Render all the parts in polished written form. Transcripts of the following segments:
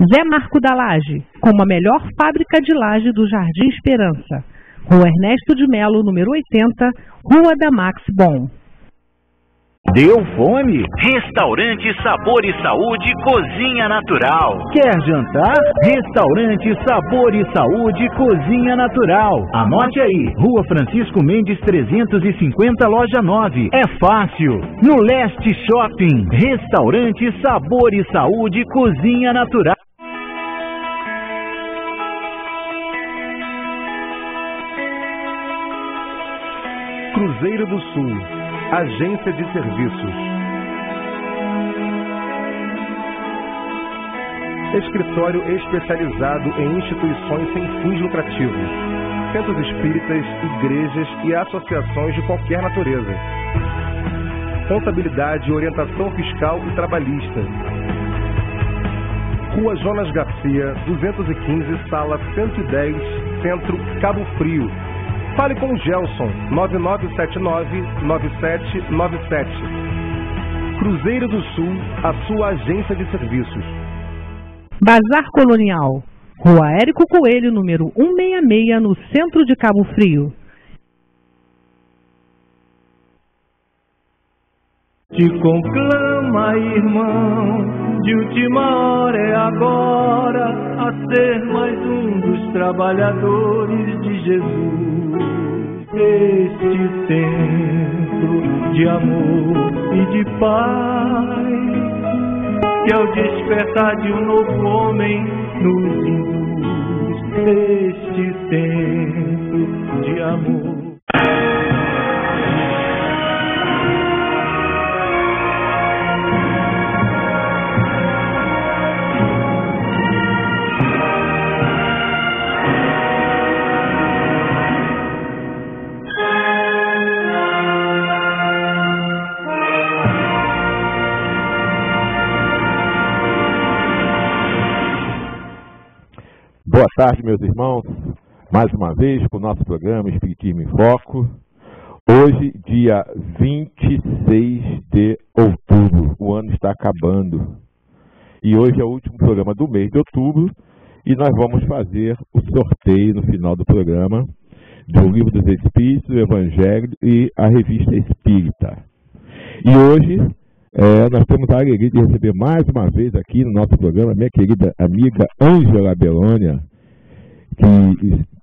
Zé Marco da Laje, como a melhor fábrica de laje do Jardim Esperança. Rua Ernesto de Melo, número 80, Rua da Max Bom. Deu fome? Restaurante Sabor e Saúde Cozinha Natural. Quer jantar? Restaurante Sabor e Saúde Cozinha Natural. Anote aí, Rua Francisco Mendes 350, loja 9. É fácil. No Leste Shopping. Restaurante Sabor e Saúde Cozinha Natural. Cruzeiro do Sul, Agência de Serviços. Escritório especializado em instituições sem fins lucrativos, centros espíritas, igrejas e associações de qualquer natureza. Contabilidade, orientação fiscal e trabalhista. Rua Jonas Garcia, 215, sala 110, Centro, Cabo Frio. Fale com o Gelson, 9979-9797. Cruzeiro do Sul, a sua agência de serviços. Bazar Colonial, Rua Érico Coelho, número 166, no centro de Cabo Frio. Te conclama, irmão, de última hora é agora, a ser mais um dos trabalhadores de Jesus. Este tempo de amor e de paz, que é o despertar de um novo homem nos induz. Este tempo de amor. Boa tarde, meus irmãos, mais uma vez para o nosso programa Espiritismo em Foco. Hoje, dia 26 de outubro, o ano está acabando. E hoje é o último programa do mês de outubro e nós vamos fazer o sorteio no final do programa do Livro dos Espíritos, o Evangelho e a Revista Espírita. E hoje nós temos a alegria de receber mais uma vez aqui no nosso programa a minha querida amiga Ângela Belônia,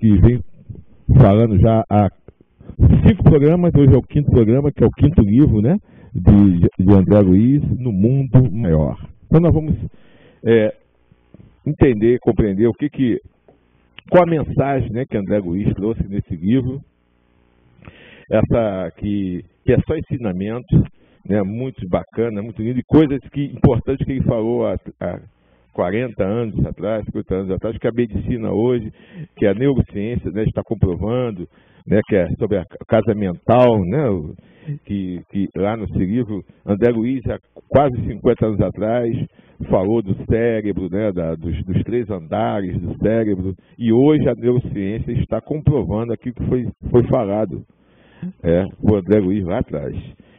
que vem falando já há 5 programas, hoje é o 5º programa, que é o 5º livro, né, de André Luiz, No Mundo Maior. Então nós vamos entender, compreender qual a mensagem, né, que André Luiz trouxe nesse livro, que é só ensinamentos, né, muito bacana, muito lindo, e coisas importantes que ele falou há 40 anos atrás, 50 anos atrás, que a medicina hoje, que a neurociência, né, está comprovando, né, que é sobre a casa mental, né, que lá no seu livro, André Luiz, há quase 50 anos atrás, falou do cérebro, né, dos 3 andares do cérebro, e hoje a neurociência está comprovando aquilo que foi falado por André Luiz lá atrás.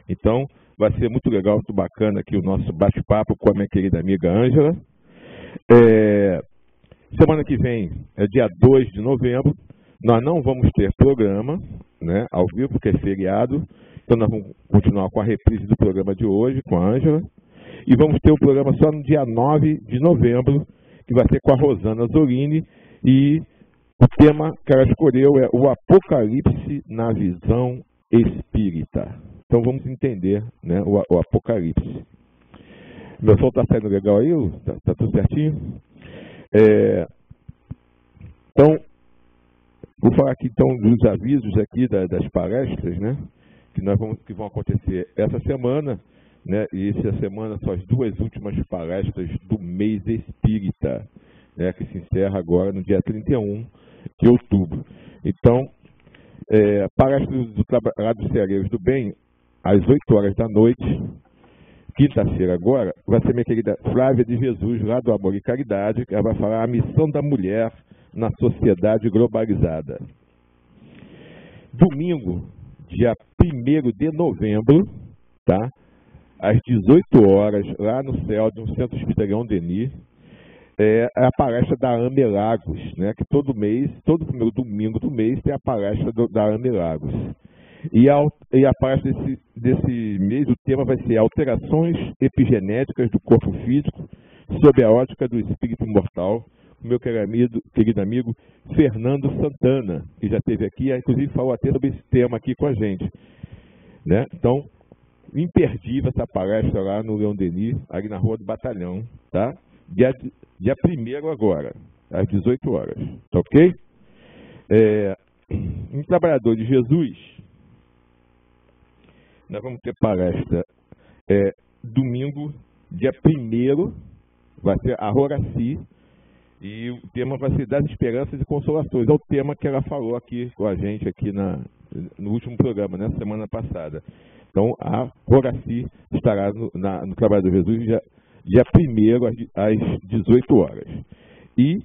Então, vai ser muito legal, muito bacana aqui o nosso bate-papo com a minha querida amiga Ângela. Semana que vem, é dia 2 de novembro, nós não vamos ter programa, né, ao vivo, porque é feriado. Então nós vamos continuar com a reprise do programa de hoje, com a Ângela. E vamos ter o programa só no dia 9 de novembro, que vai ser com a Rosana Zorini. E o tema que ela escolheu é o Apocalipse na visão espírita. Então vamos entender, né, o Apocalipse. Meu som está saindo legal aí? Tá tudo certinho? Então, vou falar aqui então dos avisos aqui das palestras, né, que vão acontecer essa semana, né, e essa semana são as 2 últimas palestras do mês espírita, né, que se encerra agora no dia 31 de outubro. Então, palestra lá dos Ceareiros do Bem, às 8 horas da noite, quinta-feira agora, vai ser minha querida Flávia de Jesus, lá do Amor e Caridade, que ela vai falar a missão da mulher na sociedade globalizada. Domingo, dia 1º de novembro, tá? Às 18 horas, lá no céu de um Centro Espírita Denis, é a palestra da Ame Lagos, né? Que todo mês, todo primeiro domingo do mês, tem a palestra da Ame Lagos. E a palestra desse mês, o tema vai ser Alterações Epigenéticas do Corpo Físico sob a ótica do Espírito Imortal, o meu querido amigo Fernando Santana, que já esteve aqui, inclusive falou até sobre esse tema aqui com a gente. Né? Então, imperdível essa palestra lá no Leão Denis, ali na Rua do Batalhão, tá? Dia 1º agora, às 18 horas, tá ok? Em Trabalhador de Jesus, nós vamos ter palestra domingo, dia 1º, vai ser a Horaci, e o tema vai ser das esperanças e consolações. É o tema que ela falou aqui com a gente aqui no último programa, né, semana passada. Então, a Horaci estará no Trabalhador de Jesus dia 1º às 18 horas. E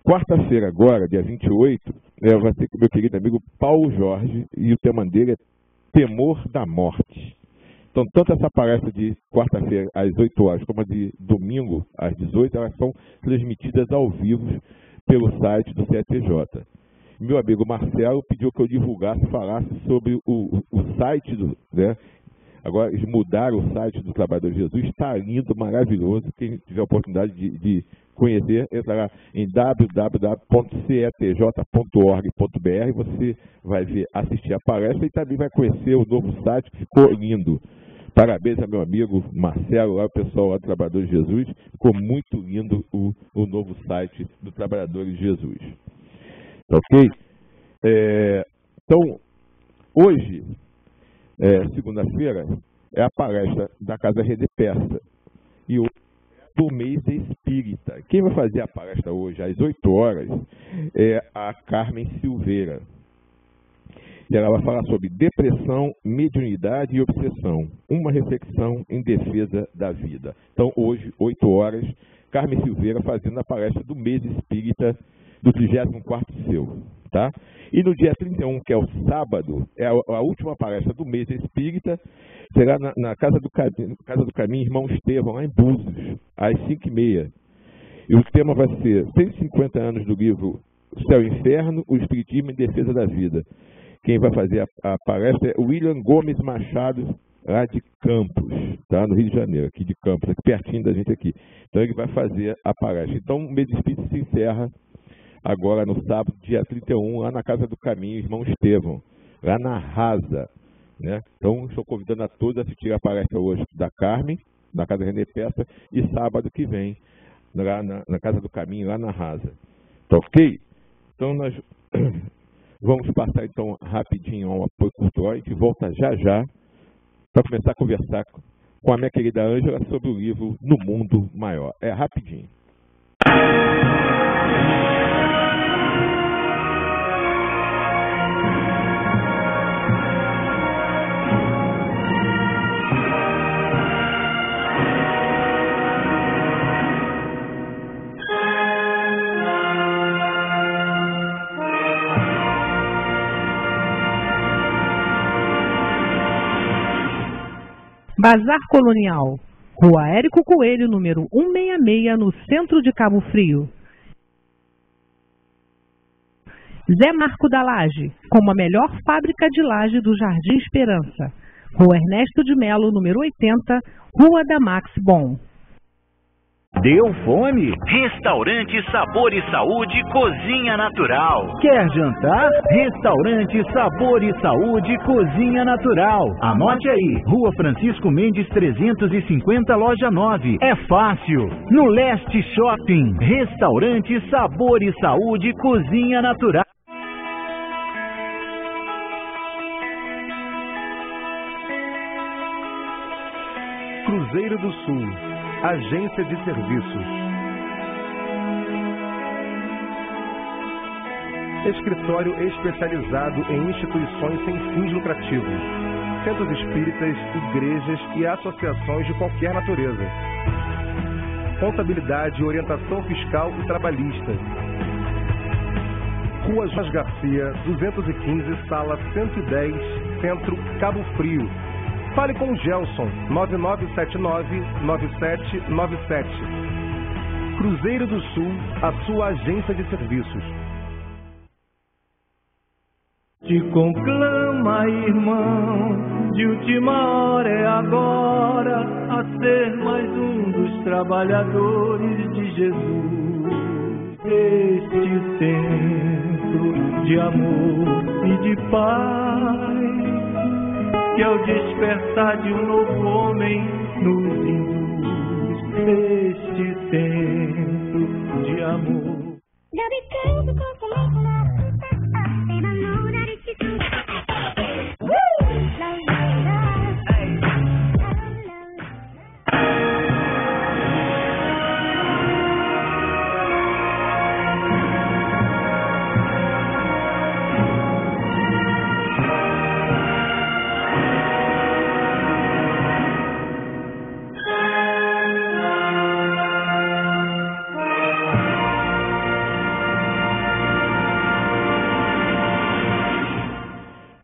quarta-feira agora, dia 28, vai ser com o meu querido amigo Paulo Jorge, e o tema dele é Temor da Morte. Então, tanto essa palestra de quarta-feira às 8 horas, como a de domingo às 18, elas são transmitidas ao vivo pelo site do CETJ. Meu amigo Marcelo pediu que eu divulgasse, falasse sobre o site né? Agora, eles mudaram o site do Trabalhador de Jesus, está lindo, maravilhoso. Quem tiver a oportunidade de conhecer, entra lá em www.cetj.org.br, você vai assistir a palestra e também vai conhecer o novo site, que ficou lindo. Parabéns ao meu amigo Marcelo, lá, o pessoal lá do Trabalhador de Jesus. Ficou muito lindo o novo site do Trabalhador de Jesus. Ok? Então, hoje, segunda-feira, é a palestra da Casa Rede Persa. E hoje é do mês espírita. Quem vai fazer a palestra hoje, às 8 horas, é a Carmen Silveira. E ela vai falar sobre depressão, mediunidade e obsessão. Uma reflexão em defesa da vida. Então, hoje, 8 horas, Carmen Silveira fazendo a palestra do mês espírita do 34º seu. Tá? E no dia 31, que é o sábado, é a última palestra do mês espírita, será na Casa do Caminho, Irmão Estevão, lá em Búzios, às 5h30. E o tema vai ser 150 anos do livro Céu e Inferno, o Espiritismo em Defesa da Vida. Quem vai fazer a palestra é William Gomes Machado, lá de Campos, tá? No Rio de Janeiro, aqui de Campos, aqui pertinho da gente aqui. Então ele vai fazer a palestra. Então o mês espírita se encerra agora no sábado, dia 31, lá na Casa do Caminho, Irmão Estevão, lá na Rasa. Né? Então, estou convidando a todos a assistir a palestra hoje da Carmen, na Casa René Peça, e sábado que vem, lá na Casa do Caminho, lá na Rasa. Tá ok? Então, nós vamos passar, então, rapidinho ao apoio cultural, a gente volta já para começar a conversar com a minha querida Ângela sobre o livro No Mundo Maior. É rapidinho. Bazar Colonial, Rua Érico Coelho, número 166, no centro de Cabo Frio. Zé Marco da Laje, como a melhor fábrica de laje do Jardim Esperança. Rua Ernesto de Melo, número 80, Rua da Max Bon. Deu fome? Restaurante Sabor e Saúde Cozinha Natural. Quer jantar? Restaurante Sabor e Saúde Cozinha Natural. Anote aí, Rua Francisco Mendes 350, Loja 9. É fácil. No Leste Shopping. Restaurante Sabor e Saúde Cozinha Natural. Cruzeiro do Sul, Agência de Serviços. Escritório especializado em instituições sem fins lucrativos, centros espíritas, igrejas e associações de qualquer natureza. Contabilidade, orientação fiscal e trabalhista. Rua Jorge Garcia, 215, sala 110, Centro, Cabo Frio. Fale com o Gelson, 9979-9797. Cruzeiro do Sul, a sua agência de serviços. Te conclama, irmão, de última hora é agora, a ser mais um dos trabalhadores de Jesus. Este tempo de amor e de paz, que ao despertar de um novo homem nos induz. Este tempo de amor.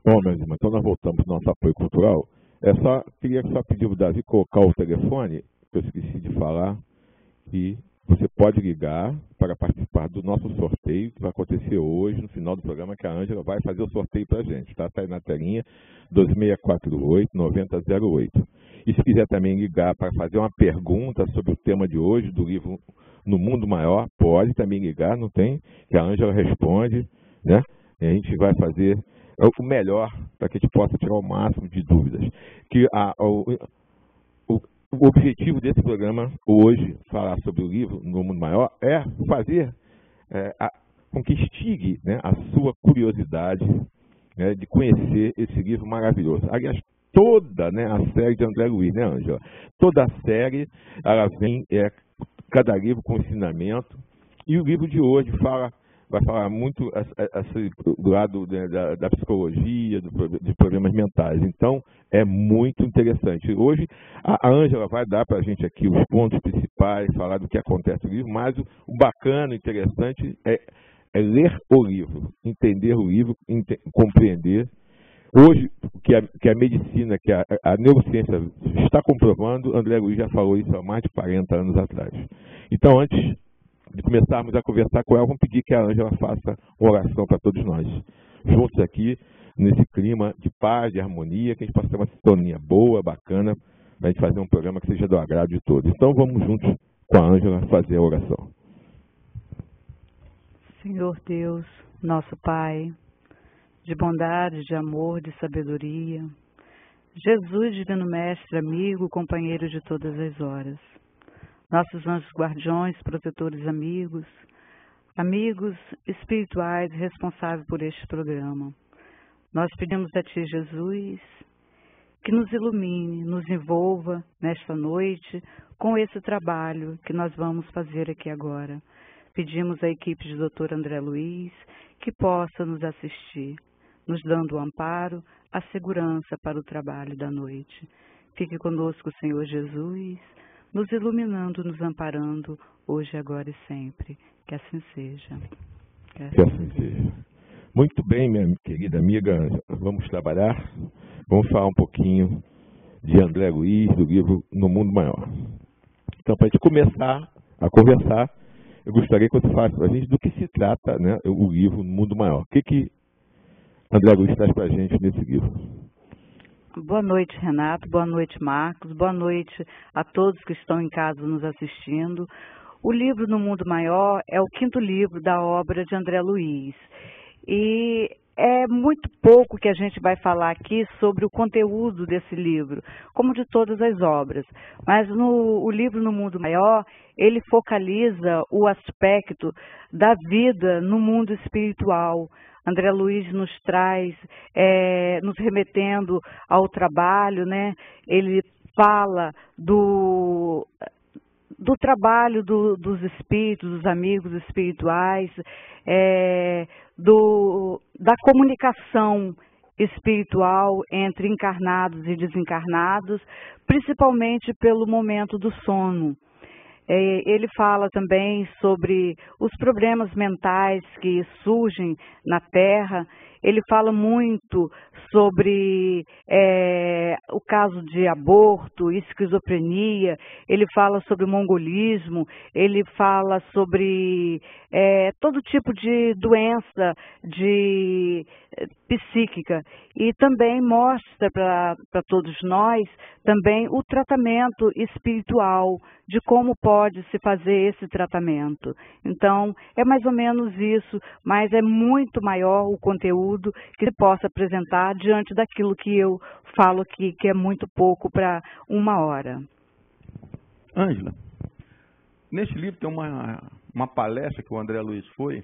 Bom, meus irmãos, então nós voltamos ao nosso apoio cultural. Queria só pedir ao Davi colocar o telefone, que eu esqueci de falar, e você pode ligar para participar do nosso sorteio, que vai acontecer hoje, no final do programa, que a Ângela vai fazer o sorteio para a gente. Tá aí na telinha, 2648-9008. E se quiser também ligar para fazer uma pergunta sobre o tema de hoje, do livro No Mundo Maior, pode também ligar, não tem? Que a Ângela responde, né? E a gente vai fazer o melhor para que a gente possa tirar o máximo de dúvidas. Que o objetivo desse programa hoje, falar sobre o livro No Mundo Maior, é fazer com que instigue, né, a sua curiosidade, né, de conhecer esse livro maravilhoso. Aliás, toda, né, a série de André Luiz, né, Ângela? Toda a série, ela vem, cada livro com ensinamento, e o livro de hoje vai falar muito do lado, né, da psicologia, de problemas mentais. Então, é muito interessante. Hoje, a Ângela vai dar para a gente aqui os pontos principais, falar do que acontece no livro, mas o bacana, interessante, é ler o livro, entender o livro, compreender. Hoje, que a medicina, que a neurociência está comprovando, André Luiz já falou isso há mais de 40 anos atrás. Então, antes de começarmos a conversar com ela, vamos pedir que a Ângela faça uma oração para todos nós. Juntos aqui, nesse clima de paz, de harmonia, que a gente possa ter uma sintonia boa, bacana, para a gente fazer um programa que seja do agrado de todos. Então, vamos juntos com a Ângela fazer a oração. Senhor Deus, nosso Pai, de bondade, de amor, de sabedoria, Jesus, divino mestre, amigo, companheiro de todas as horas, nossos anjos guardiões, protetores, amigos espirituais responsáveis por este programa. Nós pedimos a Ti, Jesus, que nos ilumine, nos envolva nesta noite com esse trabalho que nós vamos fazer aqui agora. Pedimos à equipe de Dr. André Luiz que possa nos assistir, nos dando o amparo, a segurança para o trabalho da noite. Fique conosco, Senhor Jesus, nos iluminando, nos amparando, hoje, agora e sempre. Que assim seja. Que assim seja. Muito bem, minha querida amiga, vamos trabalhar. Vamos falar um pouquinho de André Luiz, do livro No Mundo Maior. Então, para a gente começar a conversar, eu gostaria que você falasse para a gente do que se trata, né, o livro No Mundo Maior. O que André Luiz traz para a gente nesse livro? Boa noite, Renato. Boa noite, Marcos. Boa noite a todos que estão em casa nos assistindo. O livro No Mundo Maior é o 5º livro da obra de André Luiz. E é muito pouco que a gente vai falar aqui sobre o conteúdo desse livro, como de todas as obras. Mas o livro No Mundo Maior, ele focaliza o aspecto da vida no mundo espiritual. André Luiz nos traz, nos remetendo ao trabalho, né? Ele fala do trabalho dos espíritos, dos amigos espirituais, da comunicação espiritual entre encarnados e desencarnados, principalmente pelo momento do sono. Ele fala também sobre os problemas mentais que surgem na Terra. Ele fala muito sobre o caso de aborto, esquizofrenia. Ele fala sobre o mongolismo. Ele fala sobre todo tipo de doença psíquica. E também mostra para todos nós também o tratamento espiritual, de como pode se fazer esse tratamento. Então, é mais ou menos isso, mas é muito maior o conteúdo que se possa apresentar diante daquilo que eu falo aqui, que é muito pouco para 1 hora. Ângela, neste livro tem uma palestra que o André Luiz foi,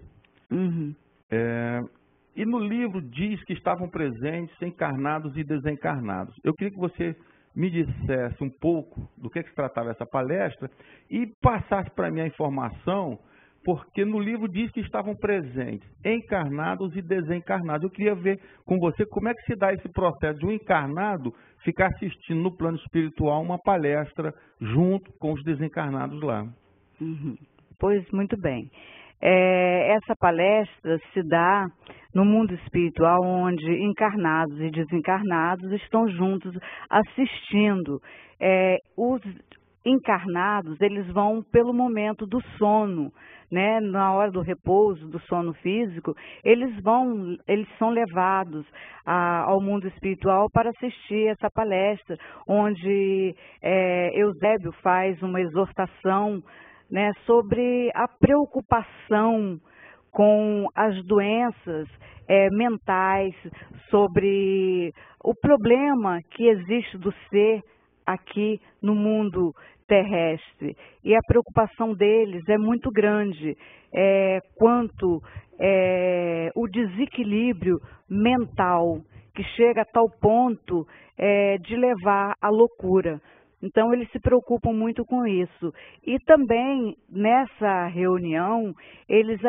e no livro diz que estavam presentes encarnados e desencarnados. Eu queria que você me dissesse um pouco do que se tratava essa palestra e passasse para mim a informação, porque no livro diz que estavam presentes encarnados e desencarnados. Eu queria ver com você como é que se dá esse processo de um encarnado ficar assistindo no plano espiritual uma palestra junto com os desencarnados lá. Pois, muito bem. Essa palestra se dá no mundo espiritual, onde encarnados e desencarnados estão juntos assistindo. Os encarnados, eles vão pelo momento do sono, né? Na hora do repouso, do sono físico, eles são levados ao mundo espiritual para assistir essa palestra, onde Eusébio faz uma exortação, né, sobre a preocupação com as doenças mentais, sobre o problema que existe do ser aqui no mundo terrestre. E a preocupação deles é muito grande quanto o desequilíbrio mental, que chega a tal ponto de levar à loucura. Então, eles se preocupam muito com isso. E também, nessa reunião, eles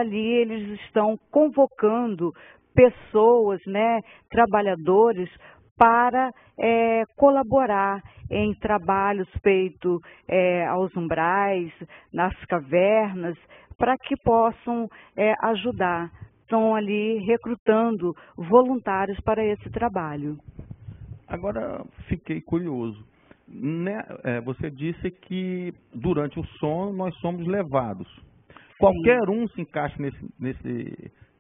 estão convocando pessoas, né, trabalhadores, para colaborar em trabalhos feitos aos umbrais, nas cavernas, para que possam ajudar. Estão ali recrutando voluntários para esse trabalho. Agora, fiquei curioso. Você disse que durante o sono nós somos levados. Qualquer um se encaixa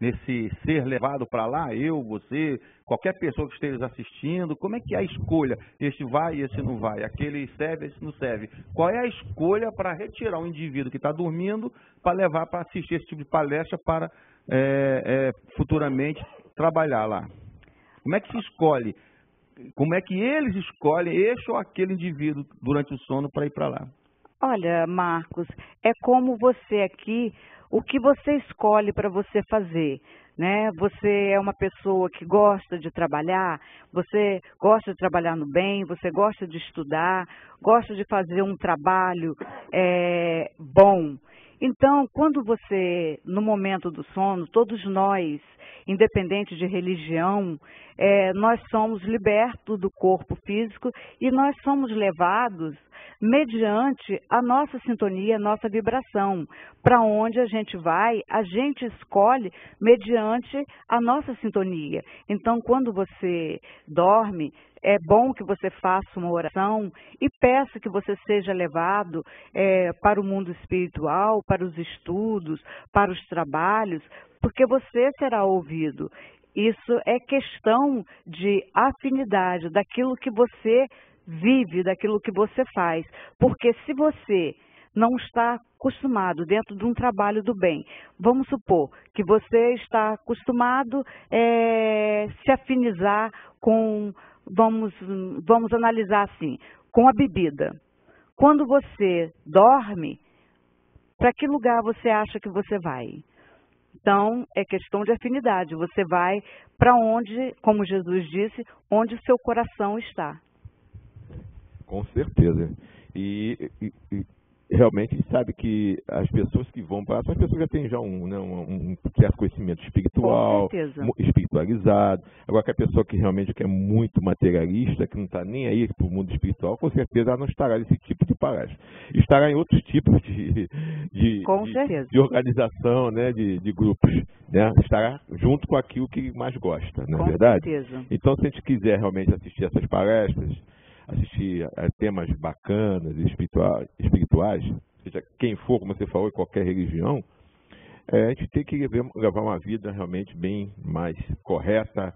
nesse ser levado para lá, eu, você, qualquer pessoa que esteja assistindo. Como é que é a escolha? Este vai e esse não vai, aquele serve, esse não serve. Qual é a escolha para retirar o indivíduo que está dormindo para levar para assistir esse tipo de palestra para futuramente trabalhar lá? Como é que se escolhe? Como é que eles escolhem este ou aquele indivíduo durante o sono para ir para lá? Olha, Marcos, é como você aqui, o que você escolhe para você fazer, né? Você é uma pessoa que gosta de trabalhar, você gosta de trabalhar no bem, você gosta de estudar, gosta de fazer um trabalho bom. Então, quando você, no momento do sono, todos nós, independente de religião, nós somos libertos do corpo físico e nós somos levados mediante a nossa sintonia, a nossa vibração. Para onde a gente vai, a gente escolhe mediante a nossa sintonia. Então, quando você dorme, é bom que você faça uma oração e peça que você seja levado para o mundo espiritual, para os estudos, para os trabalhos, porque você será ouvido. Isso é questão de afinidade, daquilo que você vive, daquilo que você faz. Porque se você não está acostumado dentro de um trabalho do bem, vamos supor que você está acostumado a se afinizar com, vamos analisar assim, com a bebida. Quando você dorme, para que lugar você acha que você vai? Então, é questão de afinidade. Você vai para onde, como Jesus disse, onde o seu coração está. Com certeza. E realmente sabe que as pessoas que vão para lá são as pessoas que já têm já um certo conhecimento espiritual, espiritualizado. Agora, que a pessoa que realmente é muito materialista, que não está nem aí para o mundo espiritual, com certeza ela não estará nesse tipo de palestra. Estará em outros tipos de organização, né, de grupos. Né? Estará junto com aquilo que mais gosta, não é verdade? Certeza. Então, se a gente quiser realmente assistir essas palestras, assistir a temas bacanas e espirituais, seja quem for, como você falou, em qualquer religião, a gente tem que levar uma vida realmente bem mais correta,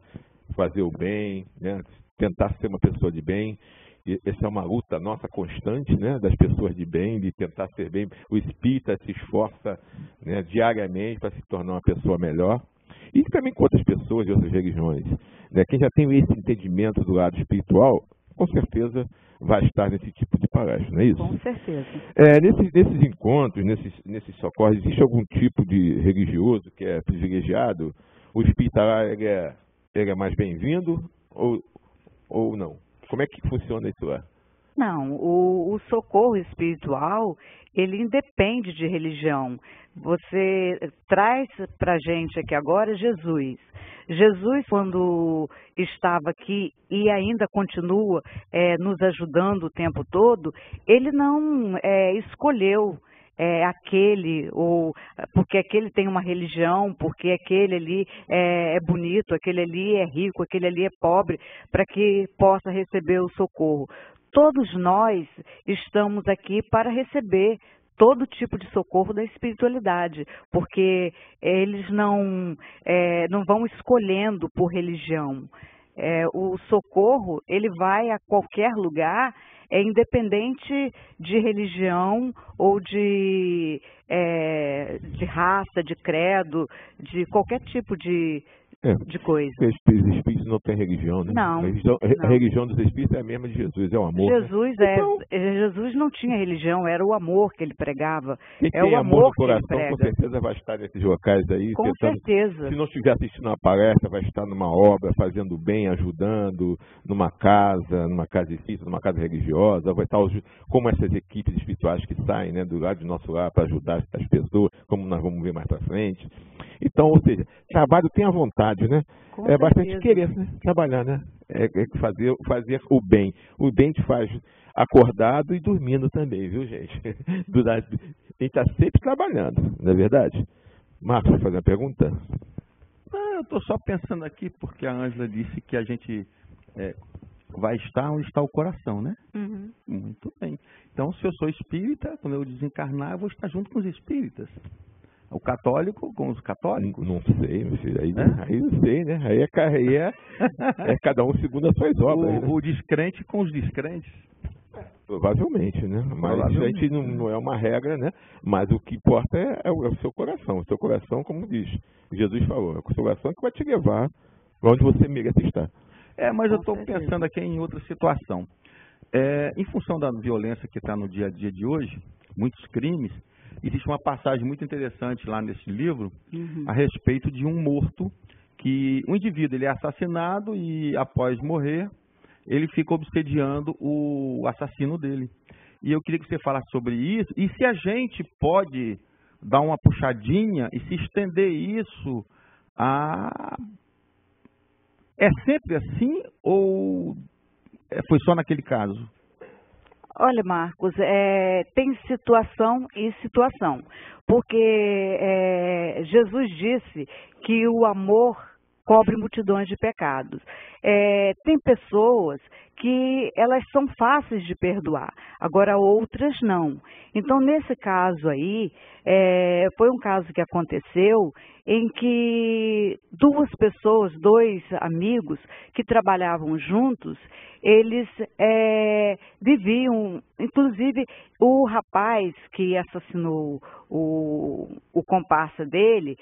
fazer o bem, né? Tentar ser uma pessoa de bem. E essa é uma luta nossa constante, né? Das pessoas de bem, de tentar ser bem. O espírita se esforça, né, diariamente para se tornar uma pessoa melhor. E também com outras pessoas de outras religiões. Né? Quem já tem esse entendimento do lado espiritual, com certeza vai estar nesse tipo de palestra, não é isso? Com certeza. Nesses encontros, nesses socorros, existe algum tipo de religioso que é privilegiado? O espírita lá ele é mais bem-vindo ou não? Como é que funciona isso lá? Não, o socorro espiritual, ele independe de religião. Você traz para a gente aqui agora Jesus. Jesus, quando estava aqui e ainda continua nos ajudando o tempo todo, ele não escolheu aquele, ou porque aquele tem uma religião, porque aquele ali é bonito, aquele ali é rico, aquele ali é pobre, para que possa receber o socorro. Todos nós estamos aqui para receber todo tipo de socorro da espiritualidade, porque eles não vão escolhendo por religião. O socorro, ele vai a qualquer lugar, independente de religião ou de raça, de credo, de qualquer tipo de coisa. Os espíritos não têm religião, né? Não. A religião dos espíritos é a mesma de Jesus, é o amor. Jesus não tinha religião, era o amor que ele pregava. Quem é tem o amor no coração, com certeza vai estar nesses locais aí. Com certeza. Se não estiver assistindo uma palestra, vai estar numa obra, fazendo bem, ajudando, numa casa espírita, numa casa religiosa, vai estar como essas equipes espirituais que saem, né, do lado do nosso lar para ajudar as pessoas, como nós vamos ver mais para frente. Então, ou seja, trabalho tem a vontade, né? Com bastante querer, né? Trabalhar, né? Fazer o bem. O bem te faz acordado e dormindo também, viu, gente? A gente está sempre trabalhando, não é verdade? Marcos, vai fazer uma pergunta? Eu estou só pensando aqui porque a Ângela disse que a gente vai estar onde está o coração, né? Uhum. Muito bem. Então, se eu sou espírita, quando eu desencarnar, eu vou estar junto com os espíritas. O católico com os católicos? Não sei, meu filho. Aí não sei, né? Aí é cada um segundo as suas obras. O descrente com os descrentes? Provavelmente, né? Mas a gente não é uma regra, né? Mas o que importa é o seu coração. O seu coração, como diz Jesus falou, é o seu coração que vai te levar onde você merece estar. Mas eu estou pensando aqui em outra situação. Em função da violência que está no dia a dia de hoje, muitos crimes, existe uma passagem muito interessante lá nesse livro a respeito de um morto, que um indivíduo ele é assassinado e após morrer, ele fica obsediando o assassino dele. E eu queria que você falasse sobre isso, e se a gente pode dar uma puxadinha e se estender isso a... É sempre assim ou foi só naquele caso? Olha, Marcos, tem situação e situação, porque Jesus disse que o amor cobre multidões de pecados. Tem pessoas que elas são fáceis de perdoar, agora outras não. Então, nesse caso aí, foi um caso que aconteceu em que duas pessoas, dois amigos que trabalhavam juntos, eles viviam, inclusive o rapaz que assassinou o comparsa dele,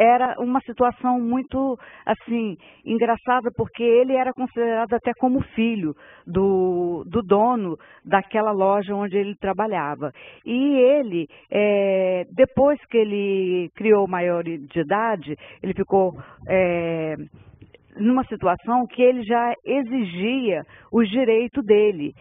era uma situação muito, assim, engraçada, porque ele era considerado até como filho do dono daquela loja onde ele trabalhava. E ele, depois que ele criou maioria de idade, ele ficou numa situação que ele já exigia os direitos dele.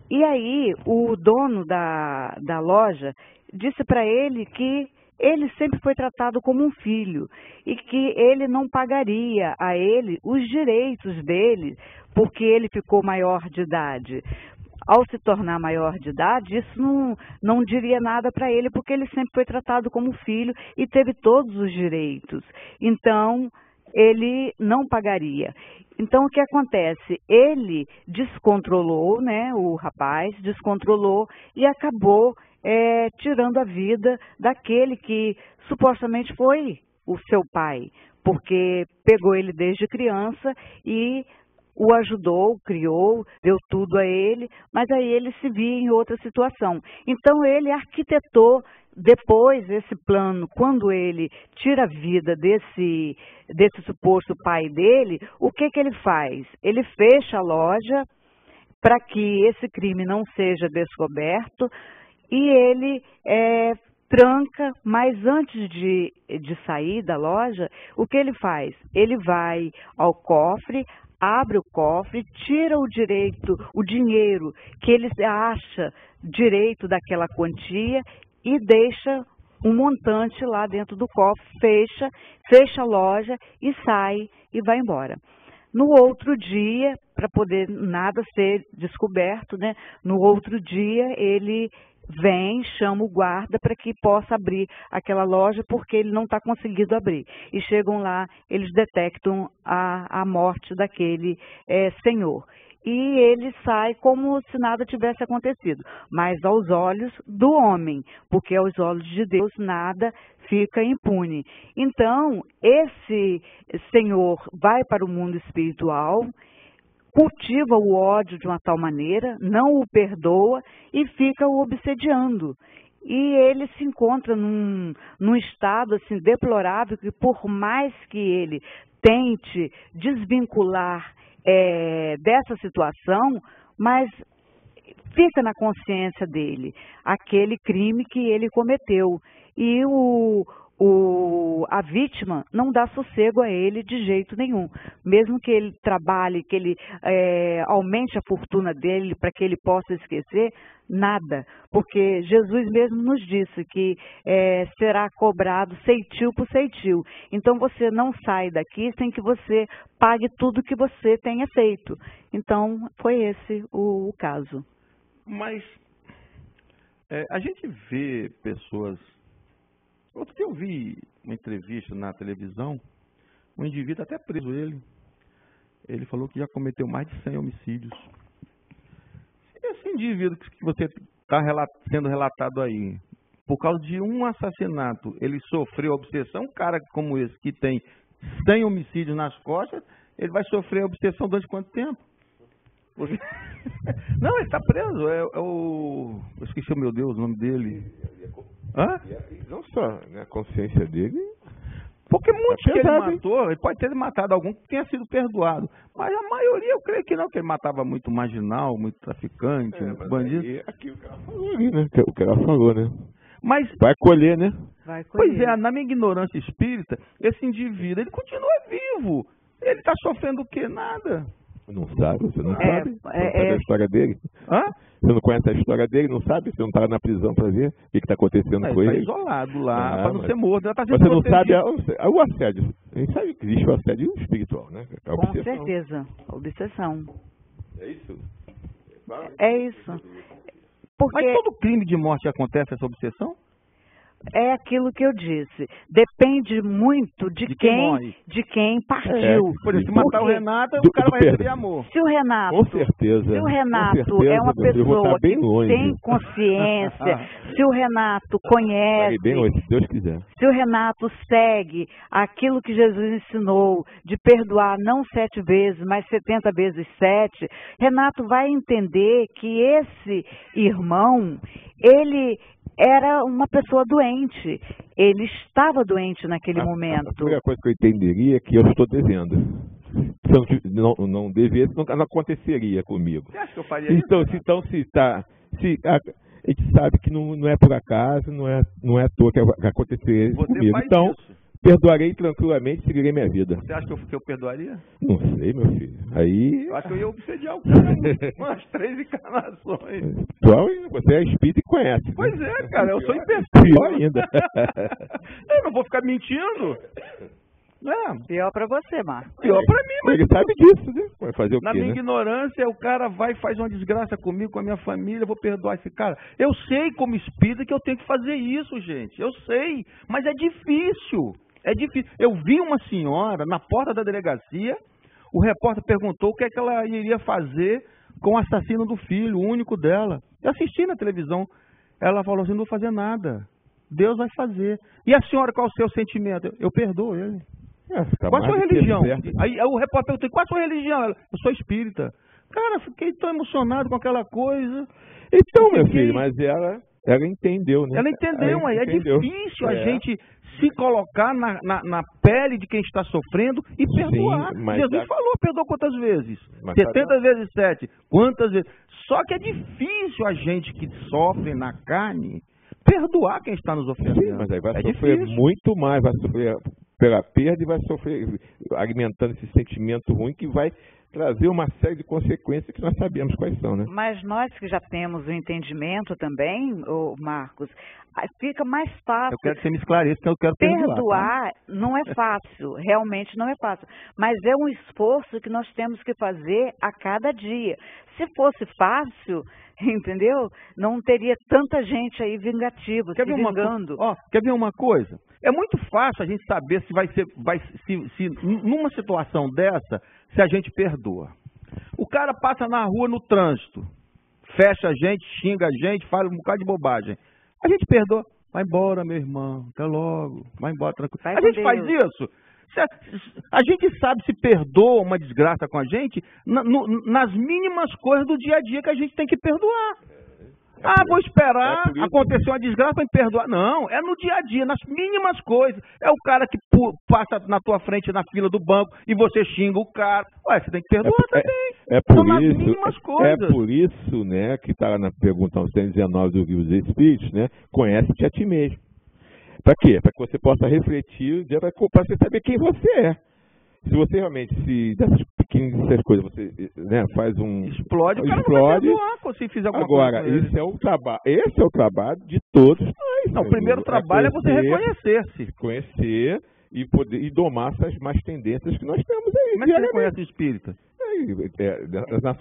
E aí o dono da loja disse para ele que ele sempre foi tratado como um filho e que ele não pagaria a ele os direitos dele porque ele ficou maior de idade. Ao se tornar maior de idade, isso não diria nada para ele, porque ele sempre foi tratado como filho e teve todos os direitos. Então, ele não pagaria. Então, o que acontece? Ele descontrolou, né, o rapaz descontrolou e acabou tirando a vida daquele que supostamente foi o seu pai, porque pegou ele desde criança e o ajudou, criou, deu tudo a ele, mas aí ele se via em outra situação. Então ele arquitetou depois esse plano, quando ele tira a vida desse suposto pai dele, o que ele faz? Ele fecha a loja para que esse crime não seja descoberto e ele tranca, mas antes de sair da loja, o que ele faz? Ele vai ao cofre, abre o cofre, tira o dinheiro que ele acha direito daquela quantia e deixa um montante lá dentro do cofre, fecha a loja e sai e vai embora. No outro dia, para poder nada ser descoberto, né? No outro dia ele vem, chama o guarda para que possa abrir aquela loja, porque ele não está conseguindo abrir. E chegam lá, eles detectam a morte daquele senhor. E ele sai como se nada tivesse acontecido, mas aos olhos do homem, porque aos olhos de Deus nada fica impune. Então, esse senhor vai para o mundo espiritual, cultiva o ódio de uma tal maneira, não o perdoa e fica o obsediando. E ele se encontra num estado assim, deplorável, que por mais que ele tente desvincular dessa situação, mas fica na consciência dele aquele crime que ele cometeu. E a vítima não dá sossego a ele de jeito nenhum. Mesmo que ele trabalhe, que ele aumente a fortuna dele para que ele possa esquecer, nada. Porque Jesus mesmo nos disse que será cobrado ceitil por ceitil. Então você não sai daqui sem que você pague tudo que você tenha feito. Então foi esse o caso. Mas a gente vê pessoas... Outro dia eu vi uma entrevista na televisão, um indivíduo, até preso ele falou que já cometeu mais de 100 homicídios. E esse indivíduo que você está sendo relatado aí, por causa de um assassinato, ele sofreu obsessão, um cara como esse que tem 100 homicídios nas costas, ele vai sofrer obsessão durante quanto tempo? Porque... Não, ele está preso, eu esqueci, meu Deus, o nome dele... Hã? Não só, né, a consciência dele... Porque muitos que ele matou, ele pode ter matado algum que tenha sido perdoado. Mas a maioria, eu creio que não, que ele matava muito marginal, muito traficante, muito bandido. Aqui o cara falou ali, né? O que ela falou, né? Mas, vai colher, né? Pois é, na minha ignorância espírita, esse indivíduo, ele continua vivo. Ele está sofrendo o quê? Nada. Não sabe, você não sabe? Não sabe a história dele? Hã? Você não conhece a história dele, não sabe? Você não estava na prisão para ver o que está acontecendo com ele? Ele está isolado lá, para não ser morto. Tá você não sabe o assédio. A gente sabe que existe o assédio espiritual, né? Com certeza. Obsessão. É isso? É isso. Porque... Mas todo crime de morte acontece essa obsessão? É aquilo que eu disse. Depende muito de quem partiu. Por exemplo, se matar o Renato, o cara vai receber amor. Se o Renato, com certeza, se o Renato é uma pessoa que tem consciência, se o Renato conhece, bem longe, se Deus quiser. Se o Renato segue aquilo que Jesus ensinou de perdoar não 7 vezes, mas 70 vezes 7, Renato vai entender que esse irmão, ele era uma pessoa doente. Ele estava doente naquele momento. A única coisa que eu entenderia é que eu estou devendo. Se eu não devesse, não aconteceria comigo. Você acha que eu faria isso? Então, a gente sabe que não é por acaso, não é à toa que vai acontecer comigo. Então, perdoarei tranquilamente e seguirei minha vida. Você acha que eu perdoaria? Não sei, meu filho. Aí... Eu acho que eu ia obsediar o cara umas 3 encarnações. Você é espírita e conhece. Pois né? é, cara, eu sou imperfeito. Pior ainda. Eu não vou ficar mentindo. Pior pra você, Marcos. Pior pra mim, mas... Ele sabe disso, né? Vai fazer o quê, Na minha né? ignorância, o cara vai e faz uma desgraça comigo, com a minha família, eu vou perdoar esse cara. Eu sei como espírita que eu tenho que fazer isso, gente. Eu sei, mas é difícil. É difícil. Eu vi uma senhora na porta da delegacia, o repórter perguntou o que é que ela iria fazer com o assassino do filho, o único dela. Eu assisti na televisão. Ela falou assim, não vou fazer nada. Deus vai fazer. E a senhora, qual é o seu sentimento? Eu perdoo ele. Qual a sua religião? Aí o repórter perguntou, qual a sua religião? Ela, eu sou espírita. Cara, fiquei tão emocionado com aquela coisa. Então, meu filho, mas ela entendeu, né? Ela entendeu, mas é difícil a gente se colocar na pele de quem está sofrendo e perdoar. Sim, mas Jesus falou, perdoa quantas vezes? Mas 70 vezes 7. Quantas vezes? Só que é difícil a gente que sofre na carne perdoar quem está nos ofendendo. Sim, mas aí vai sofrer difícil. Muito mais, vai sofrer pela perda e vai sofrer alimentando esse sentimento ruim que vai trazer uma série de consequências que nós sabemos quais são, né? Mas nós que já temos o entendimento também, Marcos, fica mais fácil. Eu quero que você me esclareça, que eu quero perdoar. Tá? Não é fácil, realmente não é fácil. Mas é um esforço que nós temos que fazer a cada dia. Se fosse fácil, entendeu? Não teria tanta gente aí vingativa, se vingando. Quer ver uma coisa? É muito fácil a gente saber se numa situação dessa, se a gente perdoa. O cara passa na rua no trânsito, fecha a gente, xinga a gente, fala um bocado de bobagem. A gente perdoa. Vai embora, meu irmão, até logo, vai embora tranquilo. A gente faz isso. A gente sabe se perdoa uma desgraça com a gente nas mínimas coisas do dia a dia que a gente tem que perdoar. Vou esperar acontecer uma desgraça para me perdoar. Não, é no dia a dia, nas mínimas coisas. É o cara que passa na tua frente na fila do banco e você xinga o cara. Ué, você tem que perdoar também. São nas mínimas coisas. É por isso, né, que está lá na pergunta 119 do Livro dos Espíritos, né? Conhece-te a ti mesmo. Para quê? Para que você possa refletir, para você saber quem você é. Se você realmente, dessas pequenas coisas, você faz um... Explode, o cara não vai perdoar se fizer alguma coisa. Agora, esse é o trabalho de todos nós. Não, o primeiro trabalho é você reconhecer-se. Conhecer e domar essas más tendências que nós temos aí. Como é que você conhece o espírita?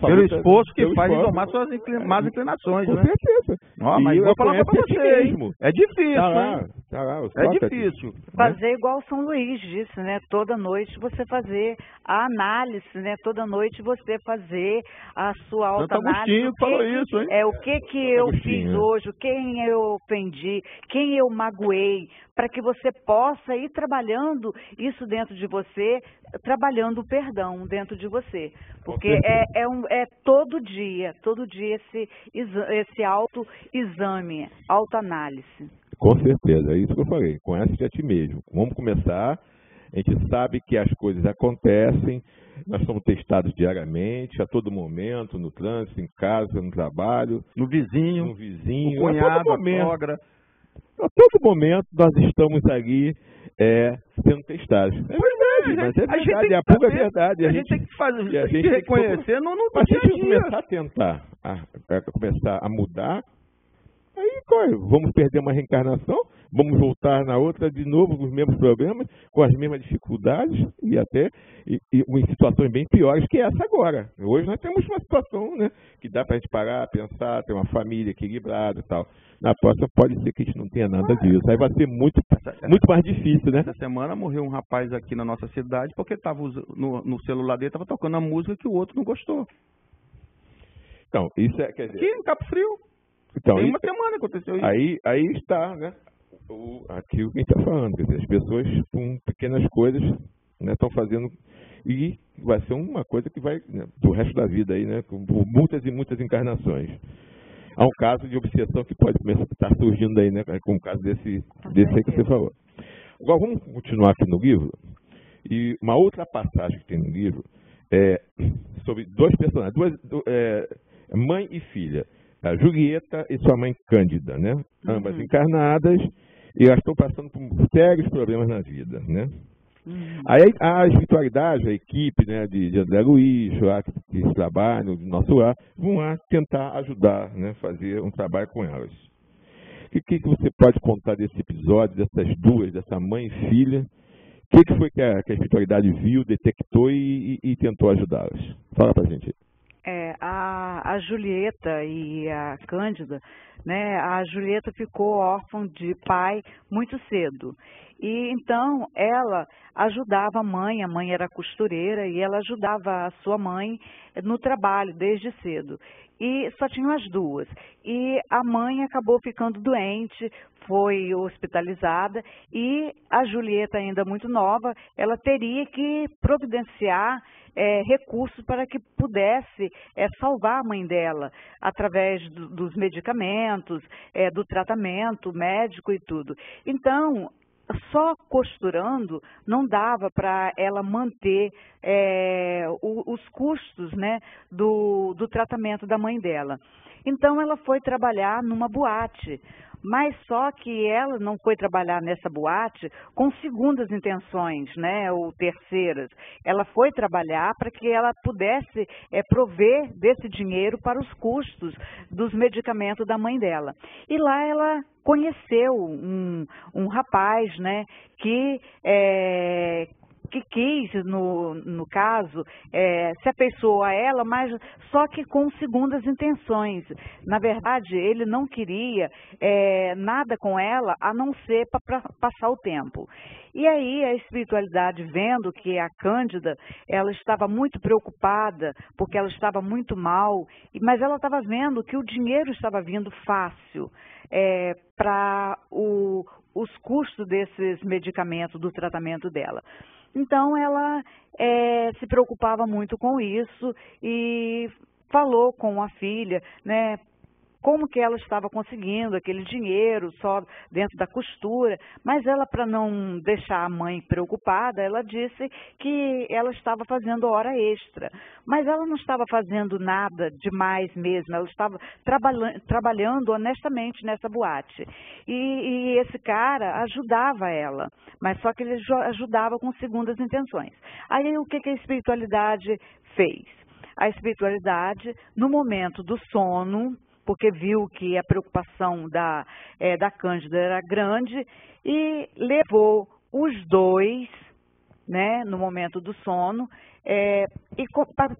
Pelo esforço que faz em domar suas más inclinações, com né? certeza. Mas vou falar pra você, hein? É difícil, é difícil. Fazer igual São Luís disse, né? Toda noite você fazer a análise, né? Toda noite você fazer a sua autoanálise. Agostinho falou isso, hein? O que eu fiz hoje, quem eu ofendi, quem eu magoei, para que você possa ir trabalhando isso dentro de você, trabalhando o perdão dentro de você. Porque é todo dia esse autoexame, autoanálise. Com certeza, é isso que eu falei. Conhece-te a ti mesmo. Vamos começar. A gente sabe que as coisas acontecem, nós somos testados diariamente, a todo momento, no trânsito, em casa, no trabalho, no vizinho, o cunhado, a sogra. A todo momento nós estamos ali sendo testados. É verdade, mas é verdade, é a pura verdade. A gente tem que fazer, tem que reconhecer no dia a dia. Se a gente começar a tentar, começar a mudar, aí vamos perder uma reencarnação, vamos voltar na outra de novo com os mesmos problemas, com as mesmas dificuldades e até em situações bem piores que essa agora. Hoje nós temos uma situação, né, que dá para a gente parar, pensar, ter uma família equilibrada e tal. Na próxima pode ser que a gente não tenha nada disso. Aí vai ser muito mais difícil, né? Essa semana morreu um rapaz aqui na nossa cidade porque estava no celular dele, estava tocando a música que o outro não gostou. Então, isso quer dizer... Aqui no Cabo Frio. Então, tem uma semana aconteceu isso. Aí está, né? Aquilo que a gente está falando, quer dizer, as pessoas com pequenas coisas estão fazendo, e vai ser uma coisa que vai, do resto da vida aí, né? Com muitas e muitas encarnações. Há um caso de obsessão que pode estar surgindo aí, né? Com o caso desse aí que você falou. Agora vamos continuar aqui no livro, e uma outra passagem que tem no livro é sobre dois personagens, mãe e filha. A Julieta e sua mãe Cândida, né? Ambas encarnadas, e elas estão passando por sérios problemas na vida, né? Aí a espiritualidade, a equipe, né, de André Luiz, lá, que trabalham do nosso lar, vão lá tentar ajudar, né, fazer um trabalho com elas. O que você pode contar desse episódio, dessas duas, dessa mãe e filha? O que foi que a espiritualidade viu, detectou e tentou ajudá-las? Fala pra gente. A Julieta e a Cândida, né? A Julieta ficou órfã de pai muito cedo. E então ela ajudava a mãe era costureira e ela ajudava a sua mãe no trabalho desde cedo. E só tinham as duas. E a mãe acabou ficando doente, foi hospitalizada e a Julieta, ainda muito nova, ela teria que providenciar recursos para que pudesse salvar a mãe dela, através dos medicamentos, do tratamento médico e tudo. Então, só costurando não dava para ela manter os custos, né, do tratamento da mãe dela. Então ela foi trabalhar numa boate, mas só que ela não foi trabalhar nessa boate com segundas intenções, né, ou terceiras. Ela foi trabalhar para que ela pudesse prover desse dinheiro para os custos dos medicamentos da mãe dela. E lá ela conheceu um rapaz, né, que quis, no caso, se afeiçoou a ela, mas só que com segundas intenções. Na verdade, ele não queria nada com ela, a não ser para passar o tempo. E aí a espiritualidade, vendo que a Cândida, ela estava muito preocupada, porque ela estava muito mal, mas ela estava vendo que o dinheiro estava vindo fácil para os custos desses medicamentos, do tratamento dela. Então, ela se preocupava muito com isso e falou com a filha, né, como que ela estava conseguindo aquele dinheiro só dentro da costura, mas ela, para não deixar a mãe preocupada, ela disse que ela estava fazendo hora extra, mas ela não estava fazendo nada demais mesmo, ela estava trabalhando honestamente nessa boate, e esse cara ajudava ela, mas só que ele ajudava com segundas intenções. Aí o que a espiritualidade fez? A espiritualidade, no momento do sono, porque viu que a preocupação da Cândida era grande, e levou os dois, né, no momento do sono,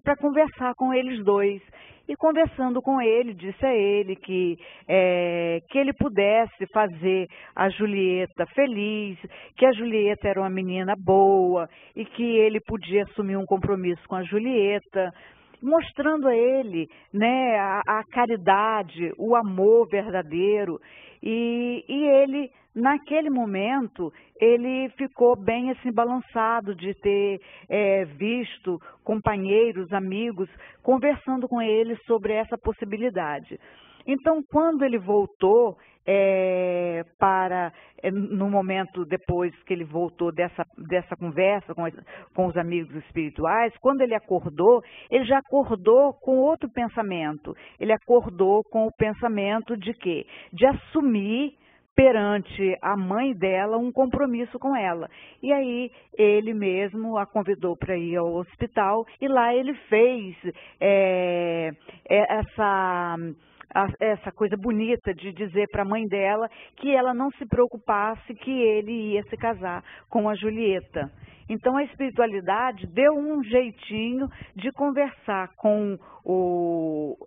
para conversar com eles dois. E conversando com ele, disse a ele que ele pudesse fazer a Julieta feliz, que a Julieta era uma menina boa e que ele podia assumir um compromisso com a Julieta, mostrando a ele, né, a caridade, o amor verdadeiro. E ele, naquele momento, ele ficou bem assim balançado de ter visto companheiros, amigos, conversando com ele sobre essa possibilidade. Então, quando ele voltou no momento depois que ele voltou dessa conversa com os amigos espirituais, quando ele acordou, ele já acordou com outro pensamento. Ele acordou com o pensamento de quê? De assumir perante a mãe dela um compromisso com ela. E aí ele mesmo a convidou para ir ao hospital e lá ele fez essa coisa bonita de dizer para a mãe dela que ela não se preocupasse, que ele ia se casar com a Julieta. Então a espiritualidade deu um jeitinho de conversar com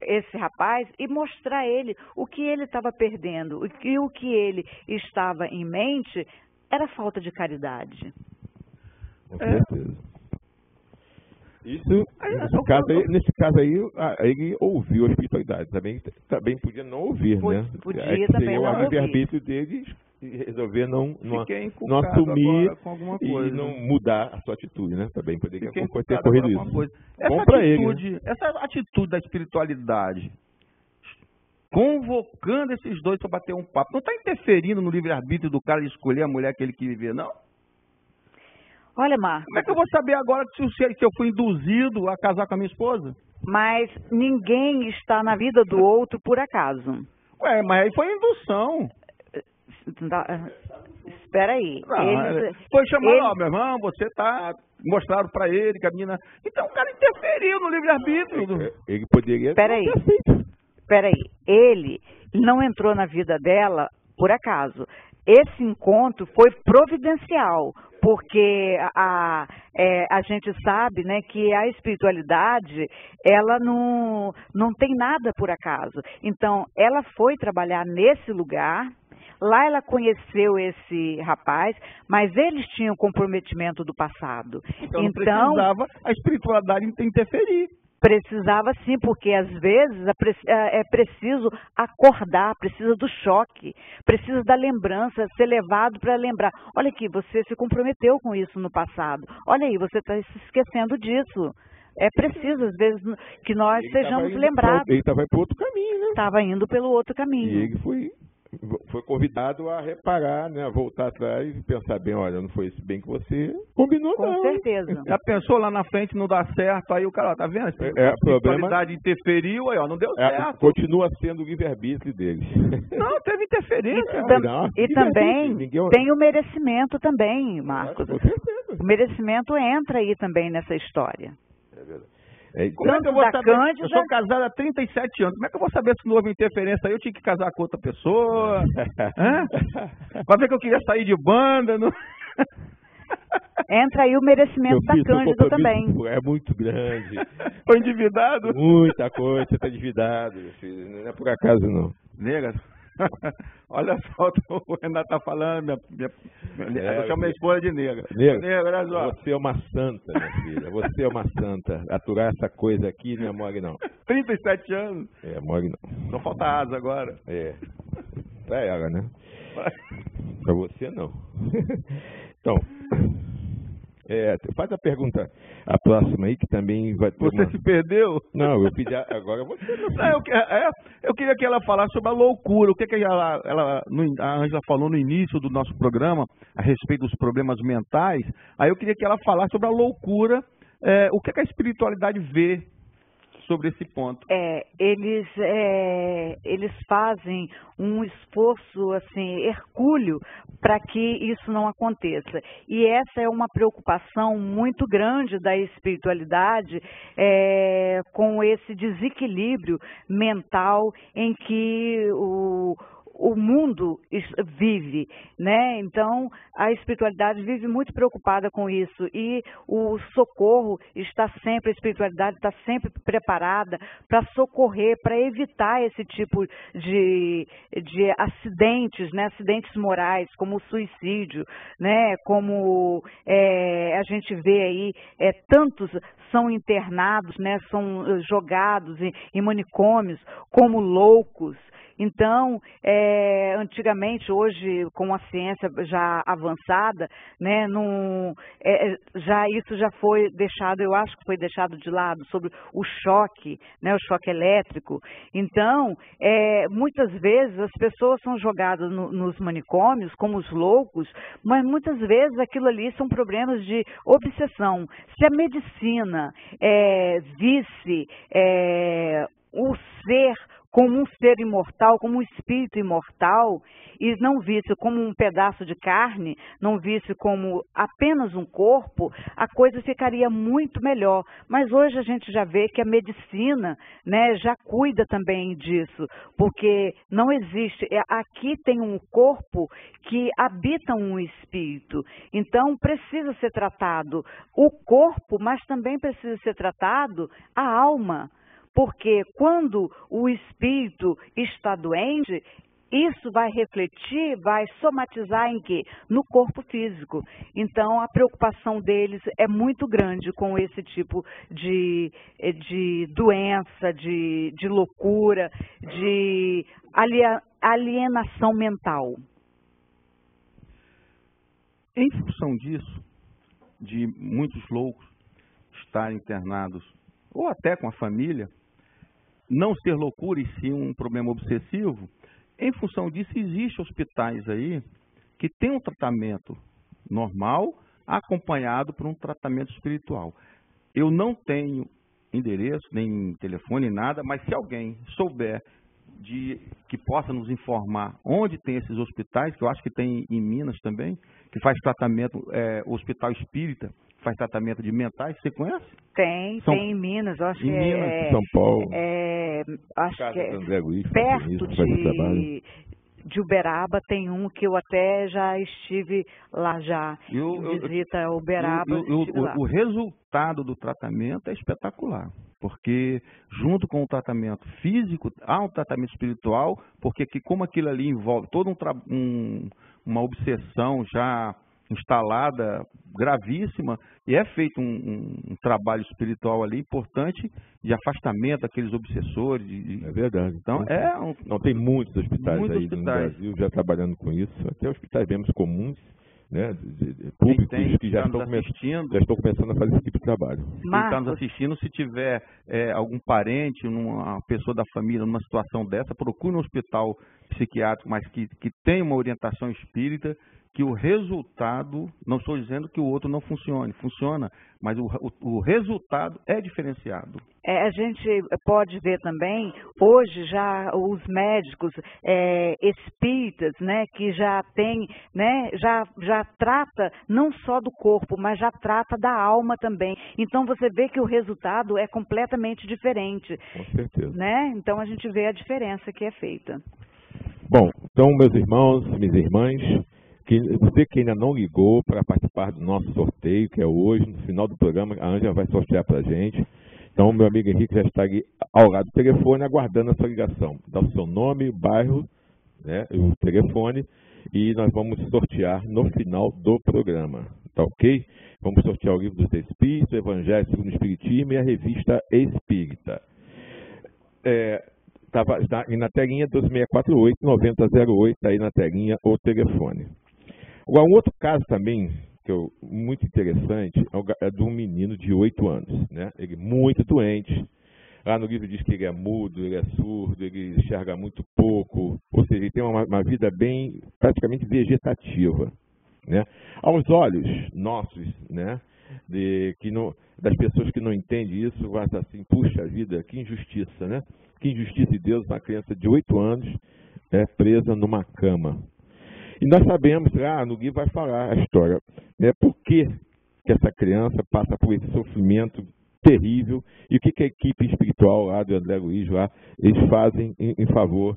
esse rapaz e mostrar a ele o que ele estava perdendo, e o que ele estava em mente era falta de caridade. Com certeza. Nesse caso aí, ele ouviu a espiritualidade. Também podia não ouvir, né? Podia também não ouvir. O livre-arbítrio dele e resolver não assumir com alguma coisa, e não mudar a sua atitude, né? Também poderia ter corrido isso. Bom para ele. Né? Essa atitude da espiritualidade, convocando esses dois para bater um papo, não está interferindo no livre-arbítrio do cara de escolher a mulher que ele quer viver, não? Olha, Marcos... Como é que eu vou saber agora se eu fui induzido a casar com a minha esposa? Mas ninguém está na vida do outro por acaso. Mas aí foi indução. Espera aí. Foi chamado, meu irmão, você tá... Mostraram para ele que a menina... Então o cara interferiu no livre-arbítrio. Ele poderia... Espera aí. Ele não entrou na vida dela por acaso. Esse encontro foi providencial, porque a gente sabe, né, que a espiritualidade, ela não tem nada por acaso. Então, ela foi trabalhar nesse lugar, lá ela conheceu esse rapaz, mas eles tinham comprometimento do passado. Então precisava a espiritualidade interferir. Precisava sim, porque às vezes é preciso acordar, precisa do choque, precisa da lembrança, ser levado para lembrar. Olha aqui, você se comprometeu com isso no passado. Olha aí, você está se esquecendo disso. É preciso, às vezes, que nós sejamos lembrados. Ele estava indo para outro caminho, né? Estava indo pelo outro caminho. E ele foi convidado a reparar, né, a voltar atrás e pensar bem, olha, não foi isso bem que você combinou, não. Com certeza. Já pensou lá na frente, não dá certo, aí o cara, tá vendo? A espiritualidade interferiu, aí ó, não deu certo. Continua sendo o livre-arbítrio deles. Não, teve interferência. E também tem o merecimento também, Marcos. Com certeza. O merecimento entra aí também nessa história. É verdade. Como é que eu vou saber? Cândida... Eu sou casado há 37 anos. Como é que eu vou saber se não houve interferência aí? Eu tinha que casar com outra pessoa. Vai ver que eu queria sair de banda. Não... Entra aí o merecimento da Cândida também. É muito grande. Foi endividado? Muita coisa, você está endividado. Não é por acaso, não. Nega. Olha só o Renato tá falando, eu chamo minha esposa de nega. Nega, olha só. Você é uma santa, minha filha. Você é uma santa. Aturar essa coisa aqui não é mole, não. 37 anos. É, mole não. Só falta asa agora. É. Pra ela, né? Pra você, não. Então... faz a pergunta, a próxima aí, que também vai ter. Você se perdeu? Não, eu pedi agora você. Eu queria que ela falasse sobre a loucura. O que a Ângela falou no início do nosso programa, a respeito dos problemas mentais. Aí eu queria que ela falasse sobre a loucura, o que a espiritualidade vê sobre esse ponto. Eles fazem um esforço assim hercúleo para que isso não aconteça. E essa é uma preocupação muito grande da espiritualidade com esse desequilíbrio mental em que o mundo vive, né? Então, a espiritualidade vive muito preocupada com isso e o socorro a espiritualidade está sempre preparada para socorrer, para evitar esse tipo de acidentes, né? Acidentes morais, como o suicídio, né? Como a gente vê aí, tantos são internados, né? São jogados em manicômios como loucos. Então, antigamente, hoje, com a ciência já avançada, né, isso já foi deixado, eu acho que foi deixado de lado, sobre o choque, né, o choque elétrico. Então, muitas vezes as pessoas são jogadas nos manicômios como os loucos, mas muitas vezes aquilo ali são problemas de obsessão. Se a medicina visse o ser como um ser imortal, como um espírito imortal, e não visse como um pedaço de carne, não visse como apenas um corpo, a coisa ficaria muito melhor. Mas hoje a gente já vê que a medicina, né, já cuida também disso, porque não existe, aqui tem um corpo que habita um espírito, então precisa ser tratado o corpo, mas também precisa ser tratado a alma. Porque quando o espírito está doente, isso vai refletir, vai somatizar em quê? No corpo físico. Então, a preocupação deles é muito grande com esse tipo de doença, de loucura, de alienação mental. Em função disso, de muitos loucos estarem internados, ou até com a família, não ser loucura e sim um problema obsessivo, em função disso existem hospitais aí que têm um tratamento normal acompanhado por um tratamento espiritual. Eu não tenho endereço, nem telefone, nada, mas se alguém souber que possa nos informar onde tem esses hospitais, que eu acho que tem em Minas também, que faz tratamento, hospital espírita, faz tratamento de mentais, você conhece? Tem em Minas, eu acho que Minas, São Paulo. Acho que é André Luiz, perto de Uberaba tem um que eu até já estive lá já, visita a Uberaba. O resultado do tratamento é espetacular, porque junto com o tratamento físico, há um tratamento espiritual, porque como aquilo ali envolve toda uma obsessão já instalada, gravíssima, e é feito um trabalho espiritual ali importante de afastamento daqueles obsessores. É verdade. Então, não tem muitos hospitais no Brasil já trabalhando com isso, até hospitais mesmo comuns, né, públicos que já estão começando a fazer esse tipo de trabalho. Quem está nos assistindo, se tiver algum parente, uma pessoa da família numa situação dessa, procure um hospital psiquiátrico, mas que tenha uma orientação espírita, que o resultado, não estou dizendo que o outro não funcione, funciona, mas o resultado é diferenciado. A gente pode ver também, hoje já os médicos espíritas, né, que já tem, né, já trata não só do corpo, mas já trata da alma também. Então você vê que o resultado é completamente diferente. Com certeza. Né? Então a gente vê a diferença que é feita. Bom, então meus irmãos, minhas irmãs, você que ainda não ligou para participar do nosso sorteio, que é hoje, no final do programa, a Ângela vai sortear para a gente. Então, meu amigo Henrique já está aqui ao lado do telefone, aguardando a sua ligação. Dá o seu nome, o bairro, né, o telefone, e nós vamos sortear no final do programa. Tá ok? Vamos sortear o livro dos Espíritos, o Evangelho segundo o Espiritismo e a revista Espírita. Está aí na telinha 2648-9008, está aí na telinha o telefone. Agora, um outro caso também, muito interessante, é de um menino de 8 anos, né? Ele é muito doente. Lá no livro diz que ele é mudo, ele é surdo, ele enxerga muito pouco, ou seja, ele tem uma vida praticamente vegetativa, né? Aos olhos nossos, né? Das pessoas que não entendem isso, vai assim, puxa vida, que injustiça, né? Que injustiça de Deus, uma criança de 8 anos é presa numa cama. E nós sabemos, no livro vai falar a história, né? Por que essa criança passa por esse sofrimento terrível e o que a equipe espiritual lá do André Luiz, eles fazem em favor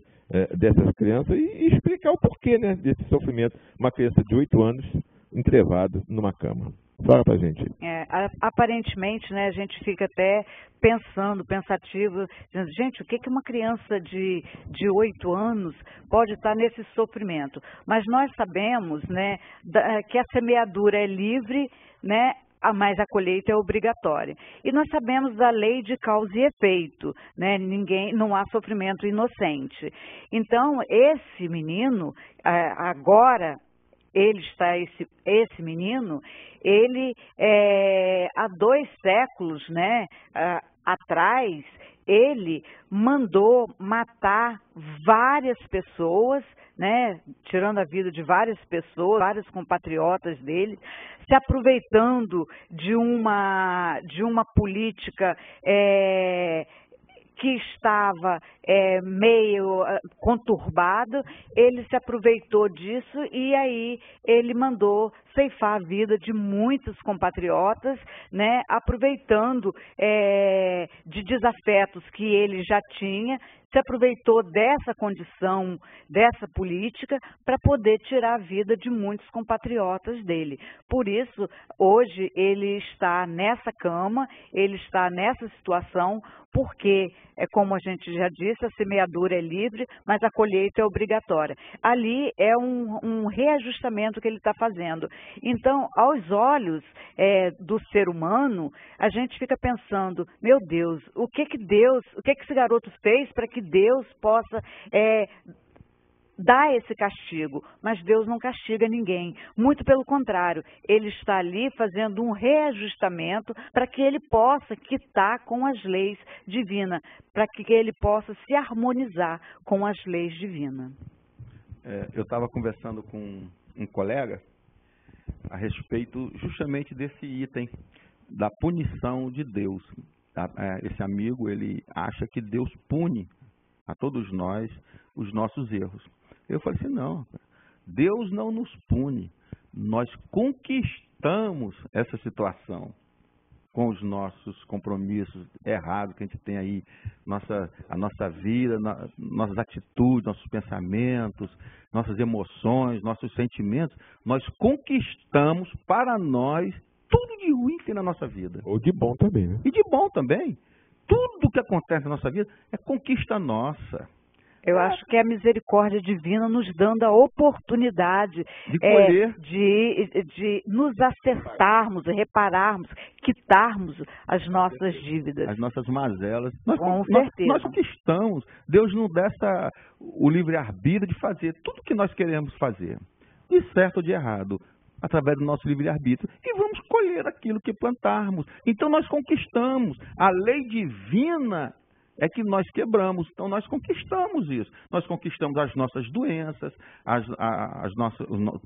dessas crianças e explicar o porquê, né, desse sofrimento. Uma criança de 8 anos entrevada numa cama. Fala pra gente. Aparentemente, né, a gente fica até pensativo, dizendo, gente, o que uma criança de 8 anos pode estar nesse sofrimento? Mas nós sabemos, né, que a semeadura é livre, né, mas a colheita é obrigatória. E nós sabemos da lei de causa e efeito, né? Não há sofrimento inocente. Então, esse menino, agora, esse menino, ele, há 2 séculos, né, atrás, ele mandou matar várias pessoas, né, tirando a vida de várias pessoas, vários compatriotas dele, se aproveitando de uma política que estava meio conturbado, ele se aproveitou disso e aí ele mandou ceifar a vida de muitos compatriotas, né, aproveitando de desafetos que ele já tinha, se aproveitou dessa condição, dessa política, para poder tirar a vida de muitos compatriotas dele. Por isso, hoje, ele está nessa cama, ele está nessa situação, porque, como a gente já disse, a semeadura é livre, mas a colheita é obrigatória. Ali é um reajustamento que ele está fazendo. Então, aos olhos do ser humano, a gente fica pensando, meu Deus, o que esse garoto fez para que Deus possa dar esse castigo? Mas Deus não castiga ninguém, muito pelo contrário, ele está ali fazendo um reajustamento para que ele possa quitar com as leis divinas, para que ele possa se harmonizar com as leis divinas. Eu estava conversando com um colega a respeito justamente desse item da punição de Deus. Esse amigo, ele acha que Deus pune a todos nós os nossos erros. Eu falei assim, não, Deus não nos pune, nós conquistamos essa situação com os nossos compromissos errados que a gente tem aí, a nossa vida, nossas atitudes, nossos pensamentos, nossas emoções, nossos sentimentos, nós conquistamos para nós tudo de ruim que tem na nossa vida. Ou de bom também, né? E de bom também. Tudo que acontece na nossa vida é conquista nossa. Eu acho que é a misericórdia divina nos dando a oportunidade de colher, de nos acertarmos, repararmos, quitarmos as nossas dívidas. As nossas mazelas. Com certeza. Nós conquistamos. Deus nos dá o livre-arbítrio de fazer tudo o que nós queremos fazer, de certo ou de errado, através do nosso livre-arbítrio, e vamos colher aquilo que plantarmos. Então nós conquistamos. A lei divina é que nós quebramos, então nós conquistamos isso. Nós conquistamos as nossas doenças,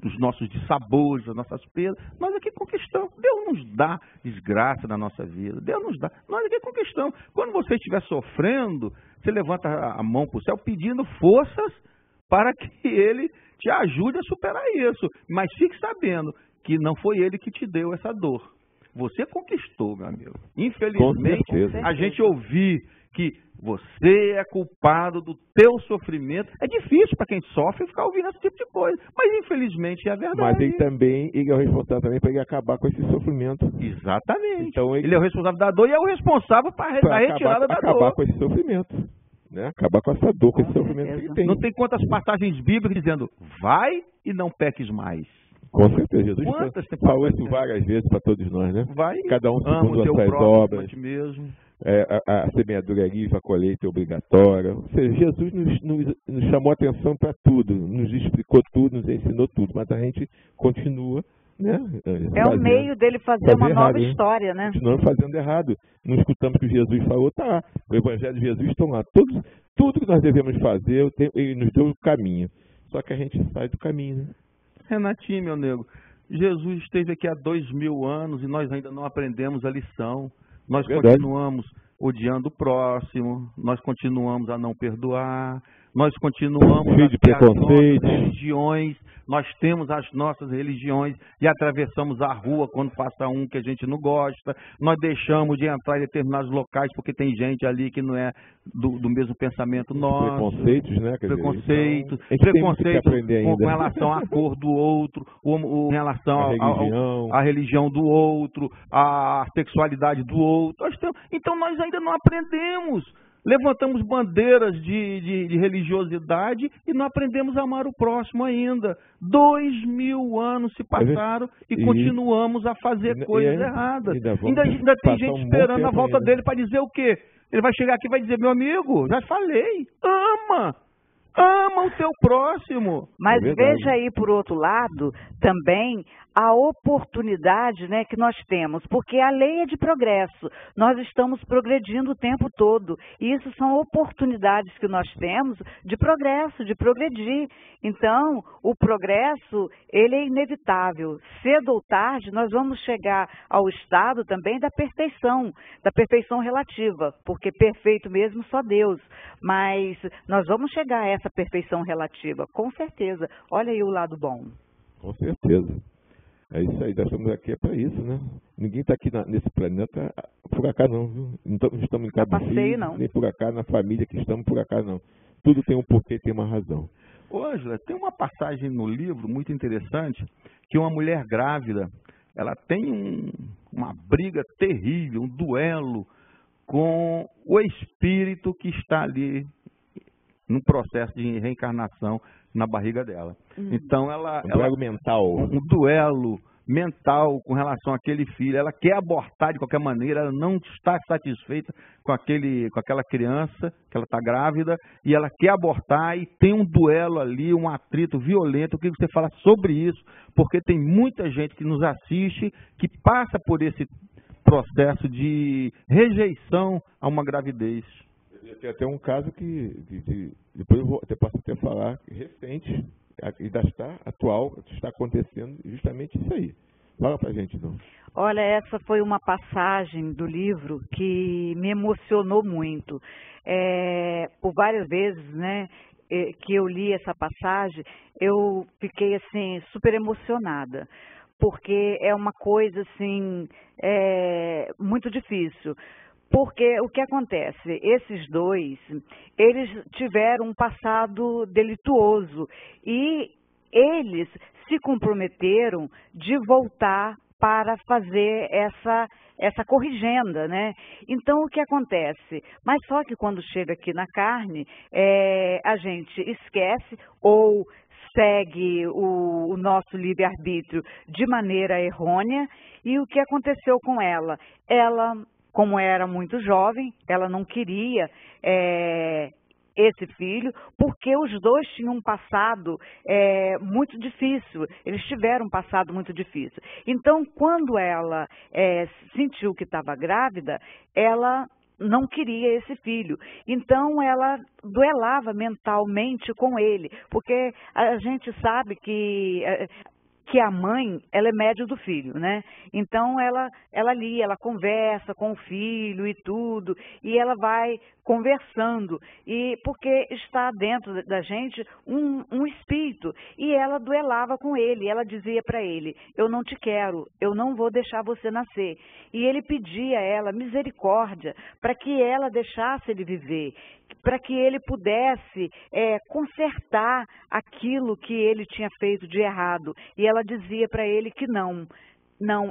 os nossos dissabores, as nossas perdas. Nós aqui conquistamos. Deus nos dá desgraça na nossa vida. Deus nos dá. Nós aqui conquistamos. Quando você estiver sofrendo, você levanta a mão para o céu pedindo forças para que Ele te ajude a superar isso. Mas fique sabendo que não foi Ele que te deu essa dor. Você conquistou, meu amigo. Infelizmente, a gente ouvir que você é culpado do teu sofrimento. É difícil para quem sofre ficar ouvindo esse tipo de coisa. Mas, infelizmente, é verdade. Mas ele é o responsável também para ele acabar com esse sofrimento. Exatamente. Então, ele é o responsável da dor e é o responsável para a retirada da dor. Acabar com esse sofrimento. Né? Acabar com essa dor, com esse sofrimento que ele tem. Não tem quantas passagens bíblicas dizendo, vai e não peques mais. Com certeza, Jesus falou isso várias vezes para todos nós, né? Vai, cada um segundo as suas obras. Mesmo. A semeadura é livre, a colheita é obrigatória. Ou seja, Jesus nos chamou a atenção para tudo, nos explicou tudo, nos ensinou tudo, mas a gente continua, né? O meio dele fazer uma nova história, né? Continuamos fazendo errado. Não escutamos o que Jesus falou, tá lá. O Evangelho de Jesus estão lá. Tudo que nós devemos fazer, ele nos deu o caminho. Só que a gente sai do caminho, né? Renatinho, meu nego, Jesus esteve aqui há 2000 anos e nós ainda não aprendemos a lição. Nós continuamos odiando o próximo, nós continuamos a não perdoar, nós continuamos a ter as nossas religiões, nós temos as nossas religiões e atravessamos a rua quando passa um que a gente não gosta, nós deixamos de entrar em determinados locais porque tem gente ali que não é do mesmo pensamento nosso. Preconceitos, né? Preconceito com relação à cor do outro, com relação à religião do outro, à sexualidade do outro. Então nós ainda não aprendemos. Levantamos bandeiras de religiosidade e não aprendemos a amar o próximo ainda. 2000 anos se passaram e continuamos a fazer coisas erradas. Ainda tem gente esperando a volta dele para dizer o quê? Ele vai chegar aqui e vai dizer, meu amigo, já falei, ama o teu próximo. Mas veja aí, por outro lado, também a oportunidade, né, que nós temos, porque a lei é de progresso, nós estamos progredindo o tempo todo, e isso são oportunidades que nós temos de progresso, de progredir. Então, o progresso, ele é inevitável. Cedo ou tarde, nós vamos chegar ao estado também da perfeição relativa, porque perfeito mesmo só Deus, mas nós vamos chegar a essa perfeição relativa, com certeza. Olha aí o lado bom. Com certeza. É isso aí, nós estamos aqui para isso, né? Ninguém está aqui nesse planeta por acaso não, viu? Não estamos em cada filho, nem por acaso, na família que estamos por acaso não. Tudo tem um porquê, tem uma razão. Ô, Ângela, tem uma passagem no livro muito interessante, que uma mulher grávida, ela tem uma briga terrível, um duelo com o espírito que está ali no processo de reencarnação na barriga dela. Então um duelo mental com relação àquele filho. Ela quer abortar de qualquer maneira, ela não está satisfeita com aquela criança, que ela está grávida, e ela quer abortar e tem um duelo ali, um atrito violento. Eu queria que você falasse sobre isso, porque tem muita gente que nos assiste que passa por esse processo de rejeição a uma gravidez. Tem até um caso que depois eu posso até falar, recente, ainda está atual, está acontecendo justamente isso aí. Fala pra gente, então. Olha, essa foi uma passagem do livro que me emocionou muito. Por várias vezes, né, que eu li essa passagem, eu fiquei assim super emocionada, porque é uma coisa assim muito difícil. Porque o que acontece? Esses dois, eles tiveram um passado delituoso e eles se comprometeram de voltar para fazer essa corrigenda, né? Então, o que acontece? Mas só que quando chega aqui na carne, a gente esquece ou segue o nosso livre-arbítrio de maneira errônea. E o que aconteceu com ela? Ela, como era muito jovem, ela não queria esse filho, porque os dois tinham um passado muito difícil, eles tiveram um passado muito difícil. Então, quando ela sentiu que estava grávida, ela não queria esse filho. Então, ela duelava mentalmente com ele, porque a gente sabe que a mãe, ela é média do filho, né? Então, ela ali, ela conversa com o filho e tudo, e ela vai conversando, e porque está dentro da gente um espírito, e ela duelava com ele, ela dizia para ele, eu não te quero, eu não vou deixar você nascer. E ele pedia a ela misericórdia para que ela deixasse ele viver, para que ele pudesse consertar aquilo que ele tinha feito de errado. E ela dizia para ele que não,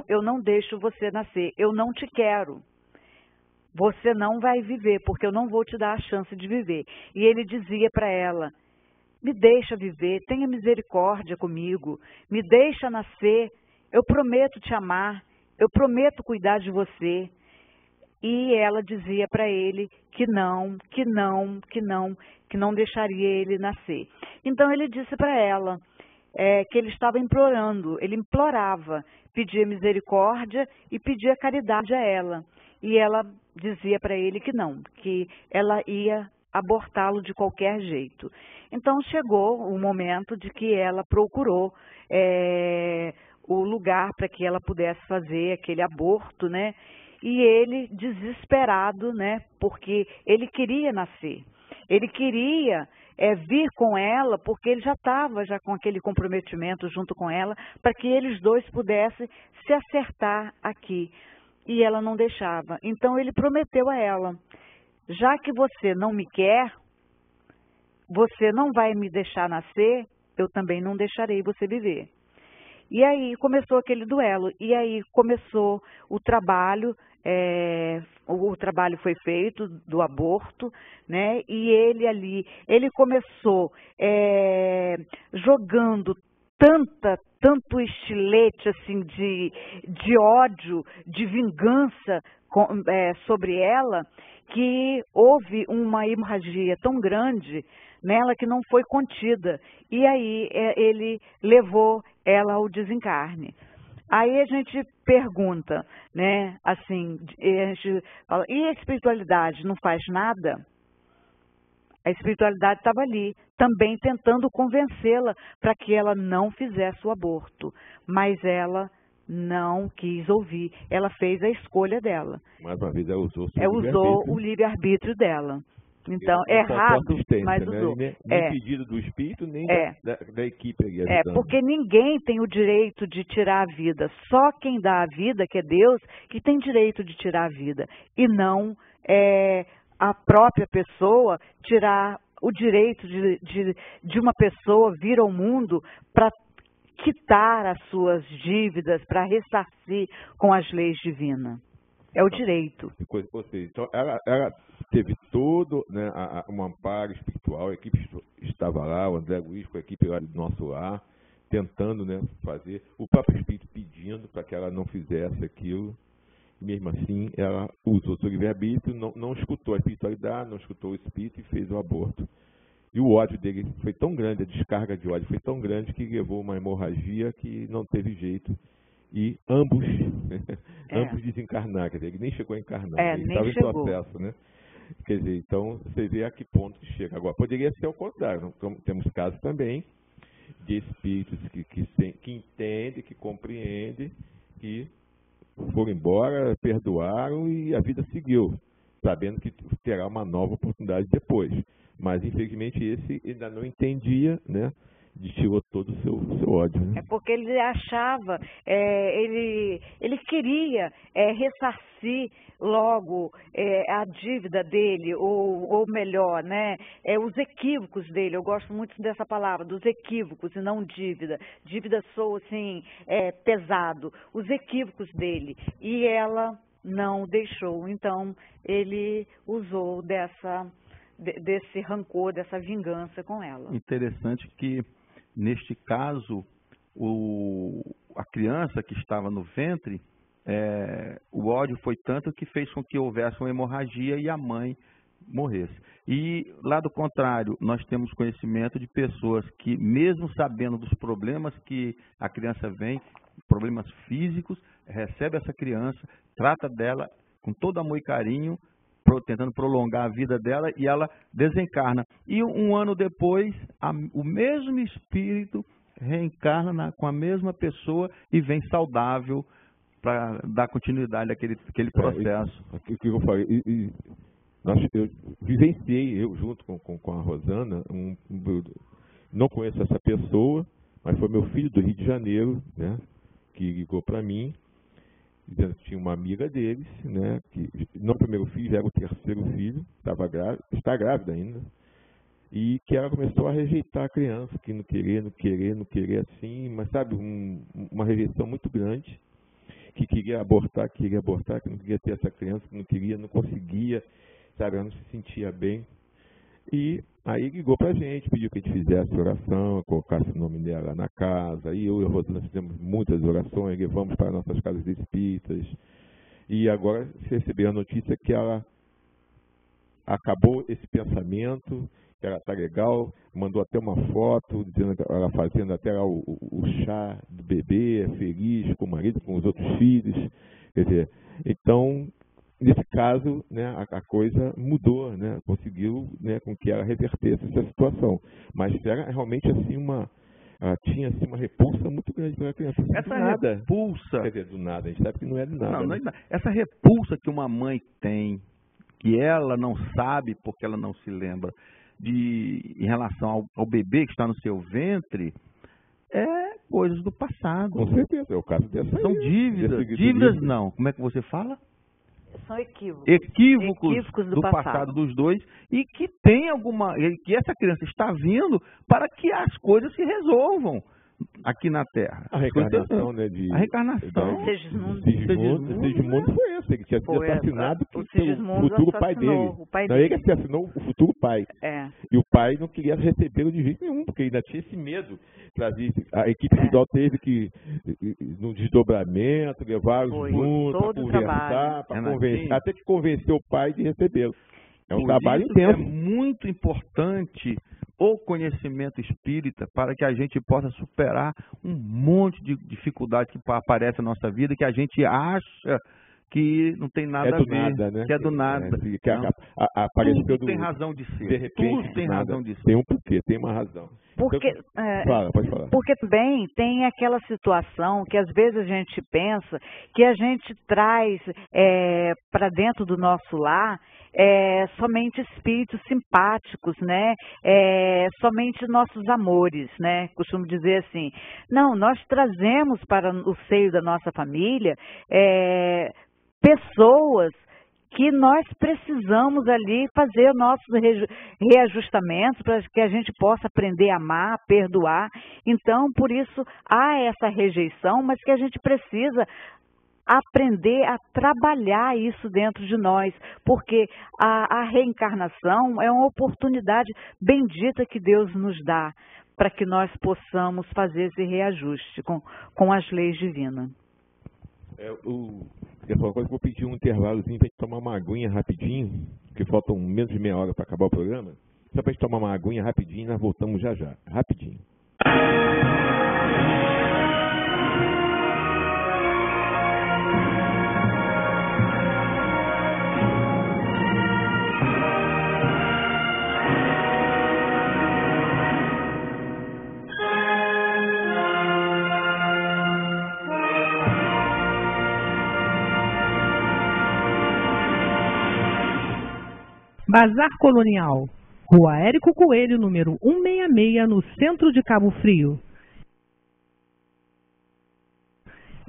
eu não deixo você nascer, eu não te quero. Você não vai viver, porque eu não vou te dar a chance de viver. E ele dizia para ela, me deixa viver, tenha misericórdia comigo, me deixa nascer, eu prometo te amar, eu prometo cuidar de você. E ela dizia para ele que não deixaria ele nascer. Então ele disse para ela que ele estava implorando, ele implorava, pedia misericórdia e pedia caridade a ela. E ela dizia para ele que não, que ela ia abortá-lo de qualquer jeito. Então chegou o momento de que ela procurou o lugar para que ela pudesse fazer aquele aborto, né? E ele, desesperado, né, porque ele queria nascer, ele queria vir com ela, porque ele já estava com aquele comprometimento junto com ela, para que eles dois pudessem se acertar aqui. E ela não deixava. Então ele prometeu a ela, já que você não me quer, você não vai me deixar nascer, eu também não deixarei você viver. E aí começou aquele duelo, e aí começou o trabalho foi feito do aborto, né? E ele começou jogando tanto estilete assim de ódio, de vingança sobre ela, que houve uma hemorragia tão grande nela que não foi contida. E aí ele levou ela ao desencarne. Aí a gente pergunta, né, assim, a gente fala, e a espiritualidade não faz nada? A espiritualidade estava ali, também tentando convencê-la para que ela não fizesse o aborto, mas ela não quis ouvir, ela fez a escolha dela. Mais uma vez, ela usou o livre-arbítrio dela. Então, errado, mas usou. Nem pedido do espírito, nem da equipe. Porque ninguém tem o direito de tirar a vida. Só quem dá a vida, que é Deus, que tem direito de tirar a vida. E não a própria pessoa tirar o direito de uma pessoa vir ao mundo para quitar as suas dívidas, para ressarcir com as leis divinas. É o direito. Ou seja, então ela teve todo, né, um amparo espiritual, a equipe estava lá, o André Luiz com a equipe lá do nosso lar, tentando, né, fazer, o próprio espírito pedindo para que ela não fizesse aquilo. E mesmo assim, ela usou seu livre-arbítrio, não escutou a espiritualidade, não escutou o espírito e fez o aborto. E o ódio dele foi tão grande, a descarga de ódio foi tão grande que levou uma hemorragia que não teve jeito. E ambos desencarnaram, quer dizer, ele nem chegou a encarnar, ele estava em processo, né? Quer dizer, então você vê a que ponto que chega. Agora, poderia ser ao contrário, temos casos também de espíritos que entendem, que compreendem, que foram embora, perdoaram e a vida seguiu, sabendo que terá uma nova oportunidade depois. Mas, infelizmente, esse ainda não entendia, né? Destilou todo o seu ódio. Né? É porque ele achava, ele queria ressarcir logo a dívida dele, ou melhor, né, os equívocos dele. Eu gosto muito dessa palavra, dos equívocos e não dívida. Dívida soa assim, pesado. Os equívocos dele. E ela não deixou. Então, ele usou desse rancor, dessa vingança com ela. Interessante que, neste caso, a criança que estava no ventre, o ódio foi tanto que fez com que houvesse uma hemorragia e a mãe morresse. E, lado contrário, nós temos conhecimento de pessoas que, mesmo sabendo dos problemas que a criança vem, problemas físicos, recebe essa criança, trata dela com todo amor e carinho, tentando prolongar a vida dela, e ela desencarna. E um ano depois, o mesmo espírito reencarna com a mesma pessoa e vem saudável para dar continuidade àquele processo. O que eu falei? Eu vivenciei, eu junto com a Rosana, não conheço essa pessoa, mas foi meu filho do Rio de Janeiro, né, que ligou para mim, dizendo que tinha uma amiga deles, né, que não o primeiro filho, já era o terceiro filho, está grávida ainda, e que ela começou a rejeitar a criança, que não querer assim, mas sabe, uma rejeição muito grande, que queria abortar, que não queria ter essa criança, que não conseguia, sabe, ela não se sentia bem. E aí ligou pra gente, pediu que a gente fizesse oração, colocasse o nome dela na casa. Aí eu e a Rosana fizemos muitas orações, levamos para nossas casas espíritas. E agora recebi a notícia que ela acabou esse pensamento, que ela está legal, mandou até uma foto, dizendo que ela fazendo até lá o chá do bebê, feliz com o marido, com os outros filhos. Quer dizer, então, nesse caso, né, a coisa mudou, né, conseguiu, né, com que ela revertesse essa situação. Mas era realmente assim ela tinha assim, uma repulsa muito grande pela criança. Essa repulsa... Quer dizer, do nada, a gente sabe que não é do nada. Não é nada. Essa repulsa que uma mãe tem, que ela não sabe porque ela não se lembra, em relação ao bebê que está no seu ventre, é coisas do passado. Com certeza, é o caso dessa. São dívidas. Dívidas não. Como é que você fala? São equívocos. Equívocos do passado dos dois, e que tem que essa criança está vindo para que as coisas se resolvam aqui na Terra. A reencarnação, né? A reencarnação. Sigismundo foi essa, ele tinha sido assassinado pelo futuro pai dele. Ele assassinou o futuro pai. E o pai não queria recebê-lo de jeito nenhum, porque ainda tinha esse medo. A equipe espiritual teve que, no desdobramento, levar os juntos, para conversar, para convencer, até que convenceu o pai de recebê-lo. É um trabalho intenso. É muito importante o conhecimento espírita para que a gente possa superar um monte de dificuldades que aparecem na nossa vida, que a gente acha que não tem nada a ver, nada, né? Que é do nada. Tudo tem razão de ser. De repente, tudo tem razão de ser. Tem um porquê, tem uma razão. Porque, pode falar. Porque também tem aquela situação que às vezes a gente pensa que a gente traz para dentro do nosso lar somente espíritos simpáticos, né? Somente nossos amores, né? Costumo dizer assim, não, nós trazemos para o seio da nossa família pessoas que nós precisamos ali fazer nossos reajustamentos para que a gente possa aprender a amar, perdoar. Então, por isso, há essa rejeição, mas que a gente precisa aprender a trabalhar isso dentro de nós, porque a reencarnação é uma oportunidade bendita que Deus nos dá para que nós possamos fazer esse reajuste com as leis divinas. Eu vou pedir um intervalozinho para a gente tomar uma aguinha rapidinho, porque faltam menos de meia hora para acabar o programa. Só para a gente tomar uma aguinha rapidinho e nós voltamos já. Rapidinho. Bazar Colonial, Rua Érico Coelho, número 166, no centro de Cabo Frio.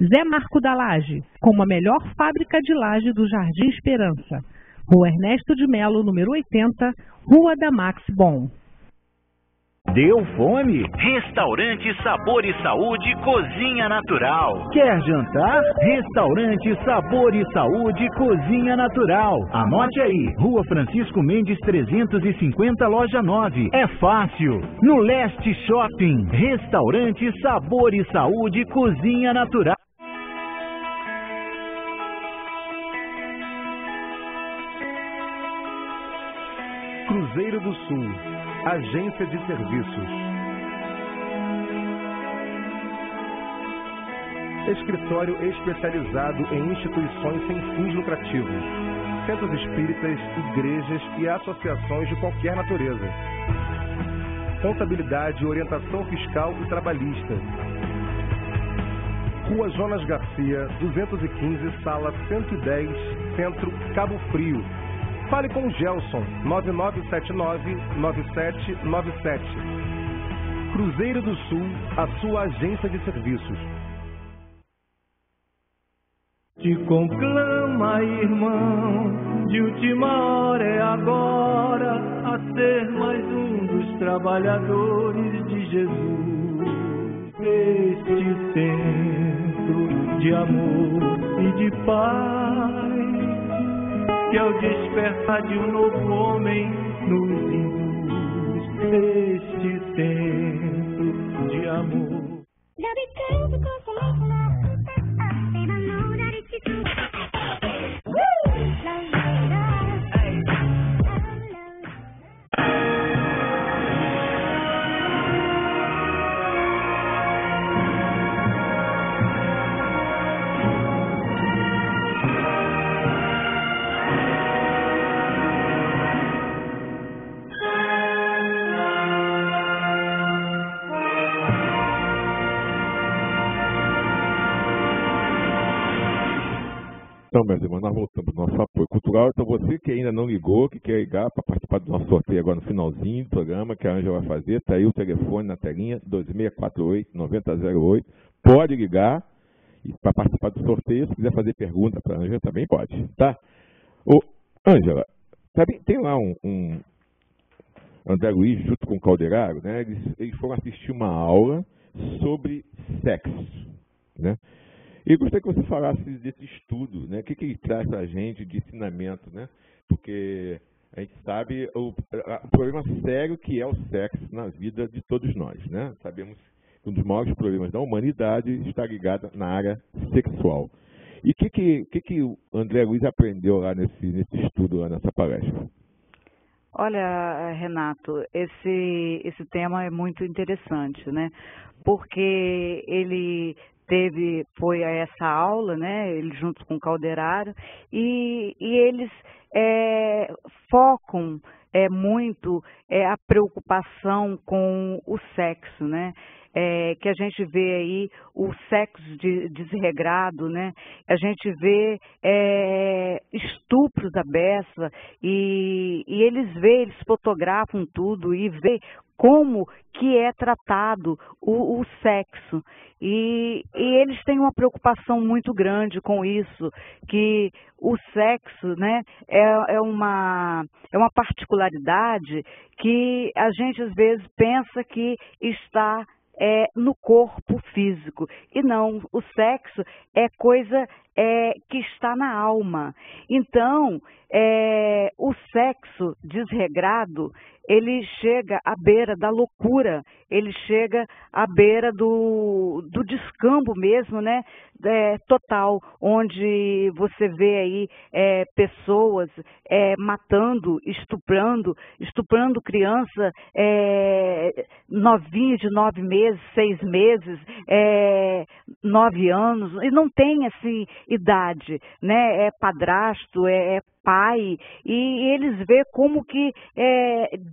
Zé Marco da Laje, como a melhor fábrica de laje do Jardim Esperança. Rua Ernesto de Melo, número 80, Rua da Max Bon. Deu fome? Restaurante Sabor e Saúde Cozinha Natural. Quer jantar? Restaurante Sabor e Saúde Cozinha Natural. Anote aí, Rua Francisco Mendes 350, loja 9. É fácil. No Leste Shopping. Restaurante Sabor e Saúde Cozinha Natural. Cruzeiro do Sul, Agência de Serviços. Escritório especializado em instituições sem fins lucrativos, centros espíritas, igrejas e associações de qualquer natureza. Contabilidade, orientação fiscal e trabalhista. Rua Jonas Garcia, 215, sala 110, Centro, Cabo Frio. Fale com o Gelson, 9979-9797. Cruzeiro do Sul, a sua agência de serviços. Te conclama, irmão, de última hora é agora, a ser mais um dos trabalhadores de Jesus. Este centro de amor e de paz, que ao despertar de um novo homem nos induz. Este centro de amor. Então, meus irmãos, nós voltamos ao nosso apoio cultural. Então, você que ainda não ligou, que quer ligar para participar do nosso sorteio agora no finalzinho do programa, que a Ângela vai fazer, está aí o telefone na telinha, 2648-9008. Pode ligar para participar do sorteio. Se quiser fazer pergunta para a Ângela, também pode, tá? Ô, Ângela, tem lá um André Luiz, junto com o Calderaro, né? Eles foram assistir uma aula sobre sexo, né? E eu gostaria que você falasse desse estudo, né? O que ele traz para a gente de ensinamento, né? Porque a gente sabe o problema sério que é o sexo na vida de todos nós, né? Sabemos que um dos maiores problemas da humanidade está ligado na área sexual. E o que o André Luiz aprendeu lá nesse estudo, lá nessa palestra? Olha, Renato, esse tema é muito interessante, né? Porque ele foi a essa aula, né, ele junto com o Calderaro, e eles focam muito a preocupação com o sexo, né? Que a gente vê aí o sexo desregrado, né? A gente vê estupros à beça e eles fotografam tudo e vê como que é tratado o sexo. E eles têm uma preocupação muito grande com isso, que o sexo, né, é uma particularidade que a gente às vezes pensa que está no corpo físico. E não, o sexo é coisa que está na alma. Então, o sexo desregrado, ele chega à beira da loucura, ele chega à beira do descambo mesmo, né? Total, onde você vê aí pessoas matando, estuprando criança novinha de 9 meses, 6 meses, 9 anos, e não tem assim idade, né? É padrasto, é pai, e eles vê como que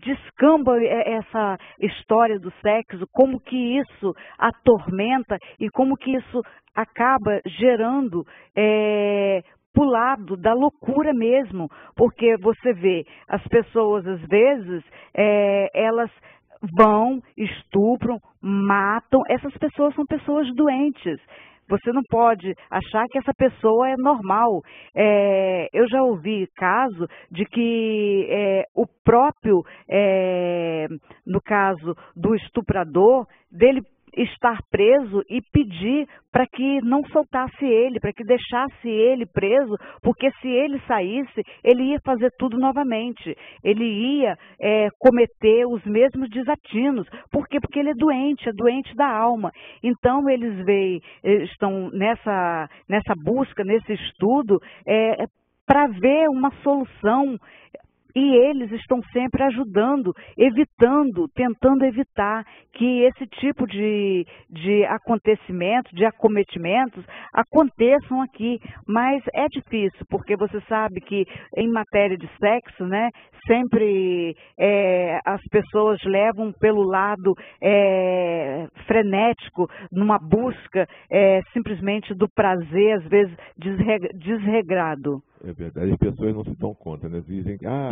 descamba essa história do sexo, como que isso atormenta e como que isso acaba gerando pro lado da loucura mesmo, porque você vê, as pessoas às vezes, elas vão, estupram, matam, essas pessoas são pessoas doentes. Você não pode achar que essa pessoa é normal. Eu já ouvi caso de que o próprio, no caso do estuprador, dele estar preso e pedir para que não soltasse ele, para que deixasse ele preso, porque se ele saísse, ele ia fazer tudo novamente. Ele ia cometer os mesmos desatinos. Por quê? Porque ele é doente da alma. Então, eles estão nessa busca, nesse estudo, para ver uma solução. E eles estão sempre ajudando, tentando evitar que esse tipo de acontecimento, de acometimentos, aconteçam aqui. Mas é difícil, porque você sabe que em matéria de sexo, né, sempre as pessoas levam pelo lado frenético, numa busca simplesmente do prazer, às vezes desregrado. É verdade, as pessoas não se dão conta, né? Dizem que a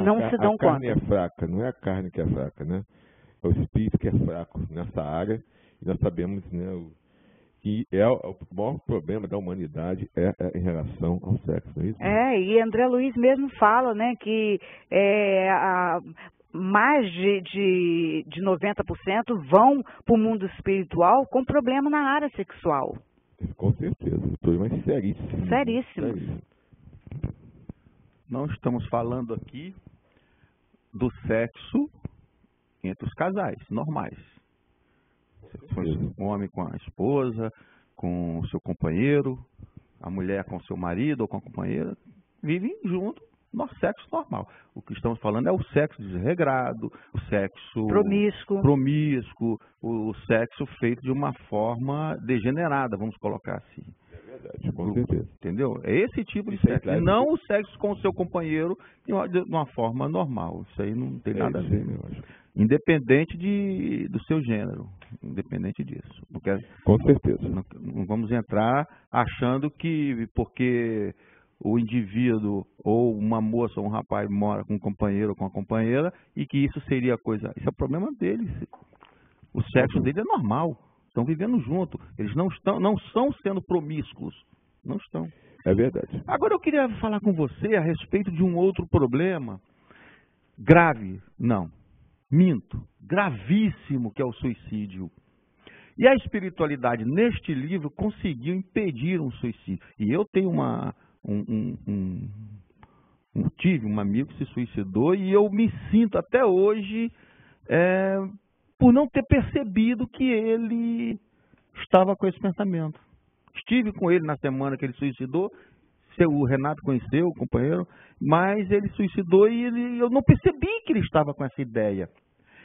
carne é fraca, não é a carne que é fraca, né? É o espírito que é fraco nessa área. E nós sabemos, né, que o maior problema da humanidade em relação ao sexo, não é isso? E André Luiz mesmo fala, né, que mais de 90% vão para o mundo espiritual com problema na área sexual. Com certeza, problema seríssimo. Seríssimo. Não estamos falando aqui do sexo entre os casais normais. O homem com a esposa, com o seu companheiro, a mulher com o seu marido ou com a companheira, vivem junto no sexo normal. O que estamos falando é o sexo desregrado, o sexo promíscuo, o sexo feito de uma forma degenerada, vamos colocar assim. Com certeza. Entendeu? É esse tipo de sexo. E não o sexo com o seu companheiro de uma forma normal. Isso aí não tem nada a ver. Independente do seu gênero. Independente disso. Porque com certeza. Não vamos entrar achando que porque o indivíduo ou uma moça ou um rapaz mora com um companheiro ou com uma companheira e que isso seria coisa... Isso é o problema deles. O sexo dele é normal. Estão vivendo junto. Eles não estão sendo promíscuos. Não estão. É verdade. Agora eu queria falar com você a respeito de um outro problema grave. Não. Minto. Gravíssimo, que é o suicídio. E a espiritualidade, neste livro, conseguiu impedir um suicídio. E eu tenho tive um amigo que se suicidou e eu me sinto até hoje... por não ter percebido que ele estava com esse pensamento. Estive com ele na semana que ele suicidou, o Renato conheceu, o companheiro, mas ele suicidou e eu não percebi que ele estava com essa ideia.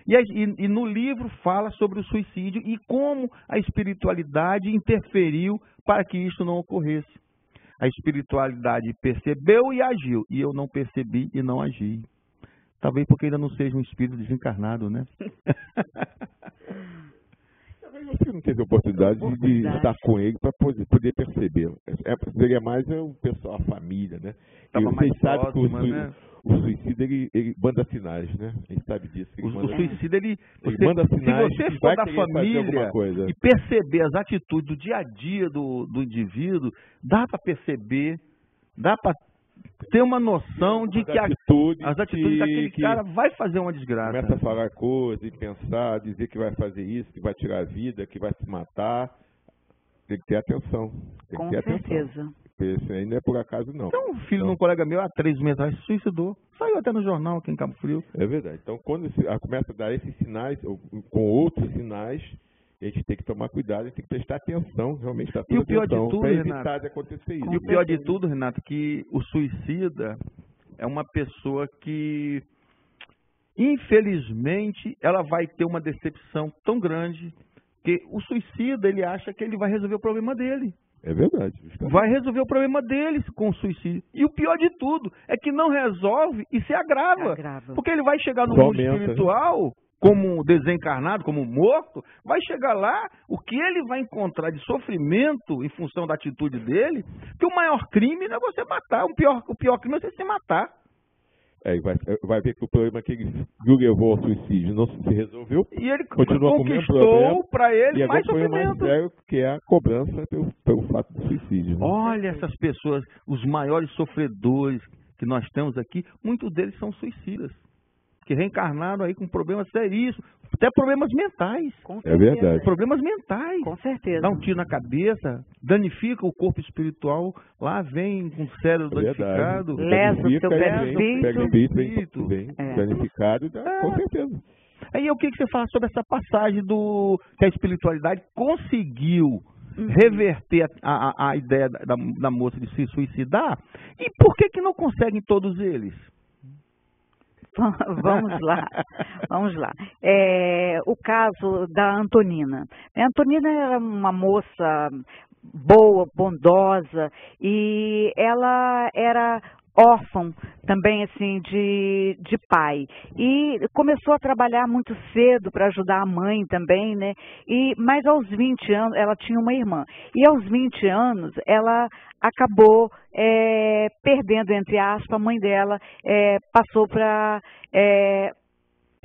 E no livro fala sobre o suicídio e como a espiritualidade interferiu para que isso não ocorresse. A espiritualidade percebeu e agiu, e eu não percebi e não agi. Talvez porque ainda não seja um espírito desencarnado, né? Talvez você não teve a oportunidade de estar com ele para poder perceber. Seria mais o pessoal, a família, né? Vocês sabem que o suicídio, ele manda sinais, né? A gente sabe disso. O suicídio, ele manda sinais. Se você for da família e perceber as atitudes do dia a dia do indivíduo, dá para perceber, dá para ter uma noção de que as atitudes daquele cara vai fazer uma desgraça. Começa a falar coisas, e pensar, dizer que vai fazer isso, que vai tirar a vida, que vai se matar. Tem que ter atenção. Com certeza. Isso aí não é por acaso, não. Então, o filho de um colega meu, há 3 meses atrás, se suicidou. Saiu até no jornal aqui em Cabo Frio. É verdade. Então, quando começa a dar esses sinais, ou com outros sinais, a gente tem que tomar cuidado, a gente tem que prestar atenção, realmente está tudo atenção, para evitar de acontecer isso. E o pior de tudo, Renato, que o suicida é uma pessoa que, infelizmente, ela vai ter uma decepção tão grande que o suicida, ele acha que ele vai resolver o problema dele. É verdade. Justamente. Vai resolver o problema deles com o suicídio. E o pior de tudo é que não resolve e se agrava. Porque ele vai chegar no mundo espiritual como desencarnado, como morto, vai chegar lá, o que ele vai encontrar de sofrimento em função da atitude dele, que o maior crime não é você matar, o pior crime é você se matar. Vai ver que o problema que ele levou ao suicídio não se resolveu. E ele continua conquistou para ele e mais agora sofrimento. Mais sério, que é a cobrança pelo fato do suicídio. Né? Olha essas pessoas, os maiores sofredores que nós temos aqui, muitos deles são suicidas, que reencarnaram aí com problemas seríssimos, até problemas mentais. É verdade. Problemas mentais. Com certeza. Dá um tiro na cabeça, danifica o corpo espiritual, lá vem com o cérebro danificado. Lesa o seu perispírito. Vem danificado, com certeza. Aí o que você fala sobre essa passagem que a espiritualidade conseguiu reverter a ideia da moça de se suicidar? E por que não conseguem todos eles? Vamos lá. O caso da Antonina. A Antonina era uma moça boa, bondosa, e ela era órfã também, assim, de pai. E começou a trabalhar muito cedo para ajudar a mãe também, né? Mas aos 20 anos, ela tinha uma irmã. E aos 20 anos, ela acabou perdendo, entre aspas, a mãe dela passou para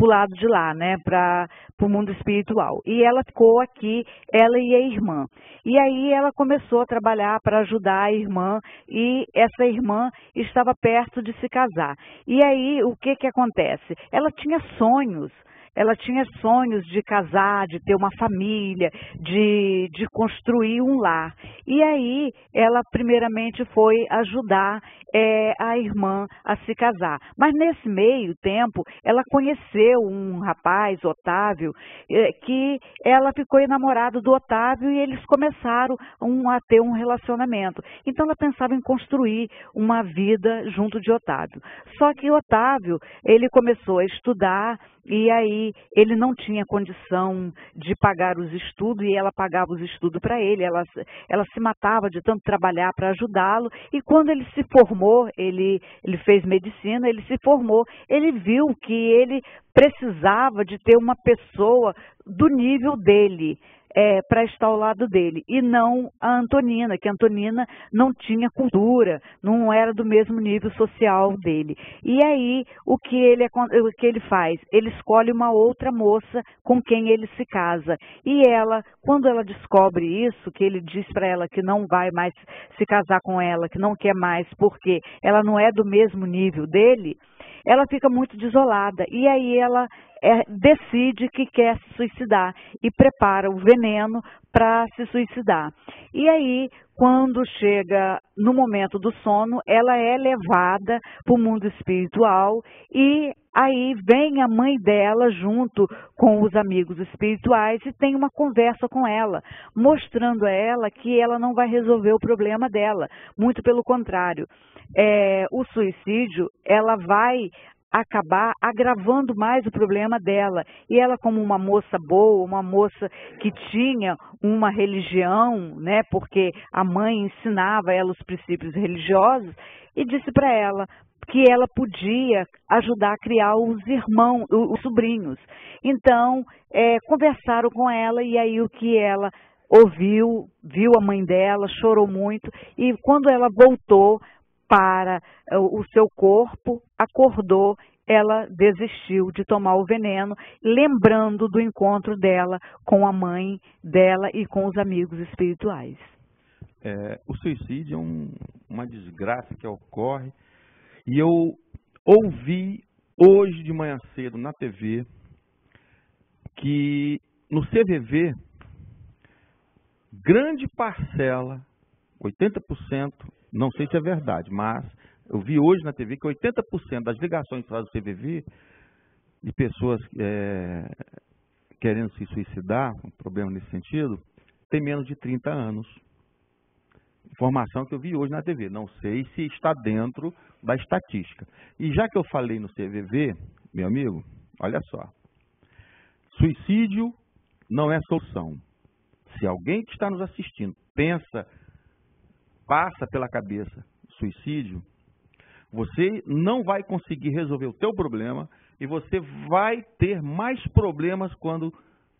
o lado de lá, né, para o mundo espiritual. E ela ficou aqui, ela e a irmã. E aí ela começou a trabalhar para ajudar a irmã, e essa irmã estava perto de se casar. E aí o que acontece? Ela tinha sonhos. Ela tinha sonhos de casar, de ter uma família, de construir um lar. E aí ela primeiramente foi ajudar a irmã a se casar. Mas nesse meio tempo ela conheceu um rapaz, Otávio, que ela ficou enamorada do Otávio, e eles começaram a ter um relacionamento. Então ela pensava em construir uma vida junto de Otávio. Só que Otávio, ele começou a estudar, e aí ele não tinha condição de pagar os estudos, e ela pagava os estudos para ele. Ela se matava de tanto trabalhar para ajudá-lo, e quando ele se formou, ele fez medicina, ele se formou, ele viu que ele precisava de ter uma pessoa do nível dele, para estar ao lado dele, e não a Antonina, que a Antonina não tinha cultura, não era do mesmo nível social dele. E aí, o que ele faz? Ele escolhe uma outra moça com quem ele se casa. E ela, quando ela descobre isso, que ele diz para ela que não vai mais se casar com ela, que não quer mais porque ela não é do mesmo nível dele, ela fica muito desolada. E aí ela decide que quer se suicidar e prepara o veneno para se suicidar. E aí, quando chega no momento do sono, ela é levada para o mundo espiritual, e aí vem a mãe dela junto com os amigos espirituais e tem uma conversa com ela, mostrando a ela que ela não vai resolver o problema dela, muito pelo contrário. O suicídio, ela vai acabar agravando mais o problema dela. E ela, como uma moça boa, uma moça que tinha uma religião, né, porque a mãe ensinava ela os princípios religiosos, e disse para ela que ela podia ajudar a criar os irmãos, os sobrinhos. Então, conversaram com ela, e aí o que ela ouviu, viu a mãe dela, chorou muito, e quando ela voltou para o seu corpo, acordou, ela desistiu de tomar o veneno, lembrando do encontro dela com a mãe dela e com os amigos espirituais. O suicídio é uma desgraça que ocorre, e eu ouvi hoje de manhã cedo na TV que no CVV, grande parcela, 80%, não sei se é verdade, mas eu vi hoje na TV que 80% das ligações para o CVV, de pessoas querendo se suicidar, um problema nesse sentido, tem menos de 30 anos. Informação que eu vi hoje na TV, não sei se está dentro da estatística. E já que eu falei no CVV, meu amigo, olha só, suicídio não é solução. Se alguém que está nos assistindo passa pela cabeça suicídio, você não vai conseguir resolver o teu problema e você vai ter mais problemas quando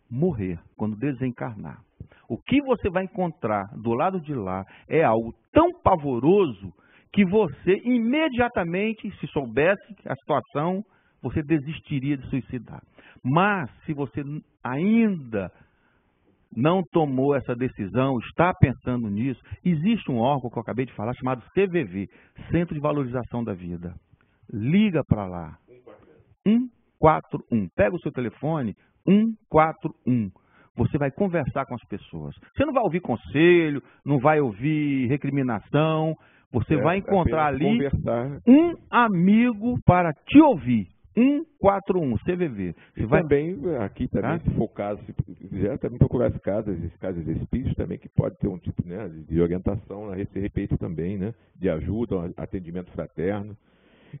morrer, quando desencarnar. O que você vai encontrar do lado de lá é algo tão pavoroso que você imediatamente, se soubesse a situação, você desistiria de suicidar. Mas, se você ainda não tomou essa decisão, está pensando nisso, existe um órgão que eu acabei de falar, chamado CVV, Centro de Valorização da Vida. Liga para lá. 141. Pega o seu telefone, 141. Você vai conversar com as pessoas. Você não vai ouvir conselho, não vai ouvir recriminação. Você vai encontrar ali um amigo para te ouvir. 141, CVV. Você vai também, aqui também, se for o caso, se quiser também procurar as casas espíritas também, que pode ter um tipo, né, de orientação a esse respeito também, né, de ajuda, atendimento fraterno,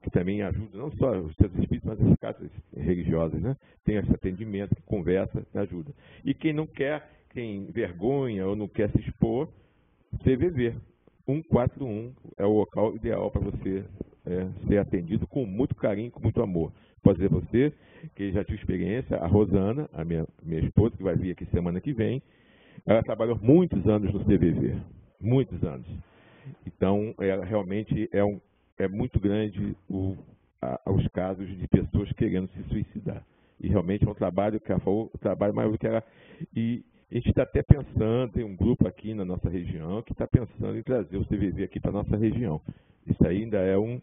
que também ajuda não só os centros espíritas, mas as casas religiosas, né, tem esse atendimento, que conversa, que ajuda. E quem não quer, quem vergonha ou não quer se expor, CVV. 141 é o local ideal para você ser atendido com muito carinho, com muito amor. Pode dizer você, que já tive experiência, a Rosana, a minha esposa, que vai vir aqui semana que vem, ela trabalhou muitos anos no CVV, muitos anos. Então, ela realmente é muito grande os casos de pessoas querendo se suicidar. E realmente é um trabalho, que ela falou, o trabalho maior do que ela... E a gente está até pensando, tem um grupo aqui na nossa região que está pensando em trazer o CVV aqui para a nossa região. Isso ainda é um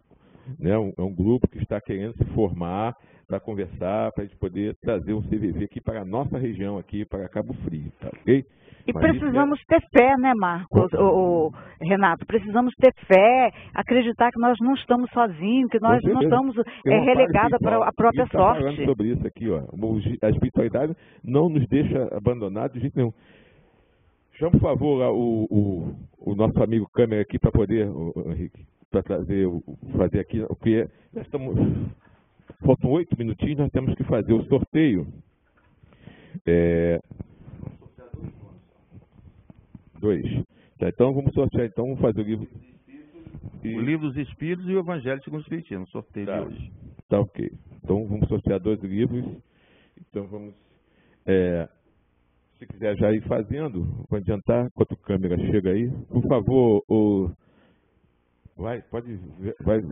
grupo que está querendo se formar para conversar, para a gente poder trazer um CVV aqui para a nossa região, aqui para Cabo Frio, tá ok? E precisamos ter fé, né, Marcos, Renato? Precisamos ter fé, acreditar que nós não estamos sozinhos, que nós não estamos relegados para a própria sorte. Falando sobre isso aqui, ó, a espiritualidade não nos deixa abandonados de jeito nenhum. Chama, por favor, lá, o nosso amigo câmera aqui para poder, Henrique, para fazer aqui, porque nós estamos, faltam 8 minutinhos, nós temos que fazer o sorteio. 2. Tá, então vamos sortear, então vamos fazer o livro. O livro dos Espíritos e o Evangelho segundo o Espiritismo, sorteio de hoje. Tá, ok. Então vamos sortear 2 livros. Então vamos, se quiser já ir fazendo, vou adiantar, enquanto a câmera chega aí. Por favor, vai.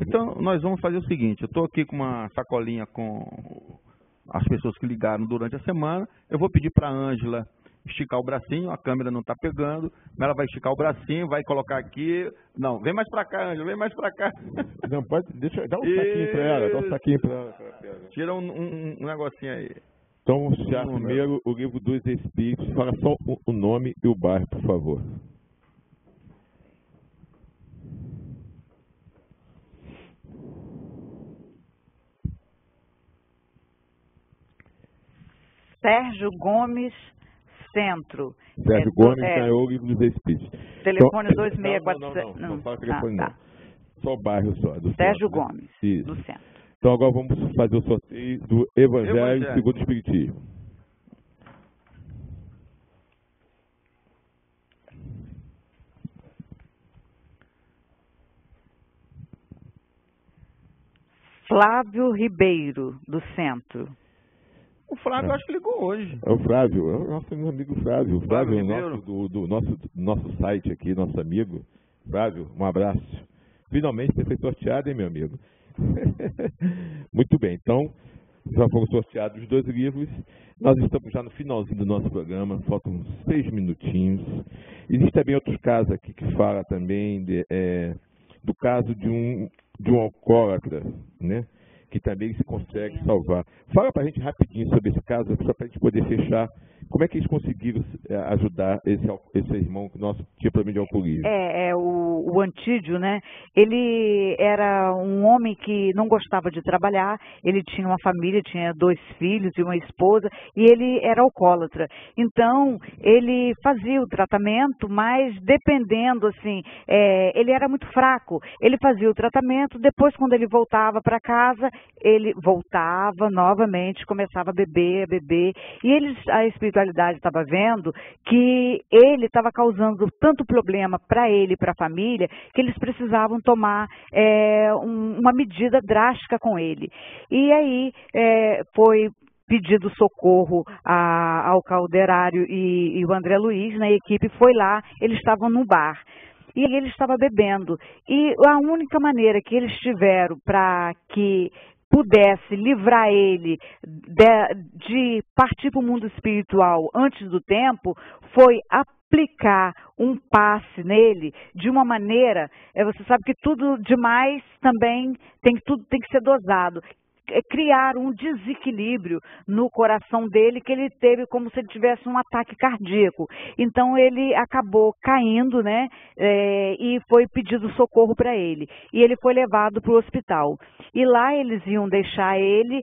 Então nós vamos fazer o seguinte, eu estou aqui com uma sacolinha com as pessoas que ligaram durante a semana, eu vou pedir para a Ângela esticar o bracinho, a câmera não está pegando, mas ela vai esticar o bracinho, vai colocar aqui. Não, vem mais para cá, Ângela, vem mais para cá. Não, pode, dá um saquinho para ela, dá um saquinho para ela. Tira um negocinho aí. Então, vamos tirar primeiro o livro dos Espíritos, fala só o nome e o bairro, por favor. Sérgio Gomes Centro. Sérgio Gomes ganhou o livro dos Espíritos. Telefone então, 2647. Não fala telefone não. Só o bairro só. Do Sérgio centro, Gomes, né? Isso. do centro. Então agora vamos fazer o sorteio do Evangelho segundo o Espiritismo. Flávio Ribeiro, do centro. O Flávio acho que ligou hoje. É o Flávio, é o nosso amigo Flávio. O Flávio é do nosso site aqui, nosso amigo. Flávio, um abraço. Finalmente você foi sorteado, hein, meu amigo? Muito bem, então já foram sorteados os 2 livros. Nós estamos já no finalzinho do nosso programa, faltam 6 minutinhos. Existem também outros casos aqui que fala também do caso de um alcoólatra, né? Que também se consegue salvar. Fala para a gente rapidinho sobre esse caso, só para a gente poder fechar. Como é que eles conseguiram ajudar esse irmão que nosso tinha problema de alcoolismo? O Antídio, né? Ele era um homem que não gostava de trabalhar, ele tinha uma família, tinha 2 filhos e uma esposa, e ele era alcoólatra. Então, ele fazia o tratamento, mas dependendo, assim, ele era muito fraco. Ele fazia o tratamento, depois quando ele voltava para casa, ele voltava novamente, começava a beber, e a espiritualidade estava vendo que ele estava causando tanto problema para ele e para a família que eles precisavam tomar uma medida drástica com ele. E aí foi pedido socorro ao Calderário e o André Luiz, né, a equipe foi lá, eles estavam no bar. E ele estava bebendo. E a única maneira que eles tiveram para que pudesse livrar ele de partir para o mundo espiritual antes do tempo foi aplicar um passe nele de uma maneira, você sabe que tudo demais também tudo tem que ser dosado. Criar um desequilíbrio no coração dele, que ele teve como se ele tivesse um ataque cardíaco. Então ele acabou caindo, né, e foi pedido socorro para ele. E ele foi levado para o hospital. E lá eles iam deixar ele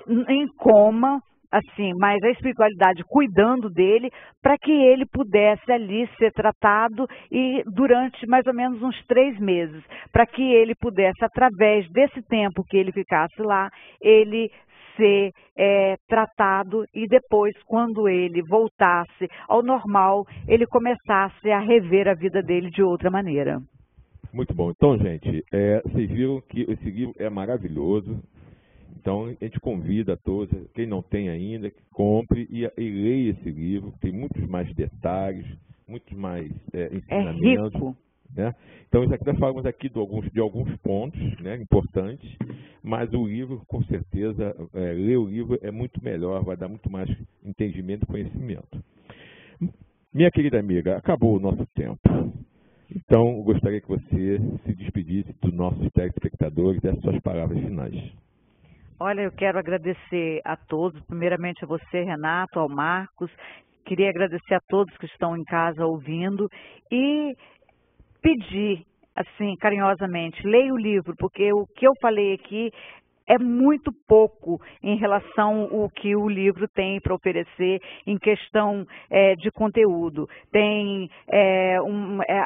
em coma, assim, mas a espiritualidade cuidando dele para que ele pudesse ali ser tratado e durante mais ou menos uns 3 meses, para que ele pudesse, através desse tempo que ele ficasse lá, ele ser tratado e depois, quando ele voltasse ao normal, ele começasse a rever a vida dele de outra maneira. Muito bom. Então, gente, vocês viram que esse livro é maravilhoso. Então, a gente convida a todos, quem não tem ainda, que compre e leia esse livro. Tem muitos mais detalhes, muitos mais ensinamentos. É rico. Né? Então, nós falamos aqui de alguns pontos, né, importantes, mas o livro, com certeza, ler o livro é muito melhor, vai dar muito mais entendimento e conhecimento. Minha querida amiga, acabou o nosso tempo. Então, eu gostaria que você se despedisse dos nossos telespectadores dessas suas palavras finais. Olha, eu quero agradecer a todos, primeiramente a você, Renato, ao Marcos. Queria agradecer a todos que estão em casa ouvindo e pedir, assim, carinhosamente, leia o livro, porque o que eu falei aqui é muito pouco em relação ao que o livro tem para oferecer em questão de conteúdo. Tem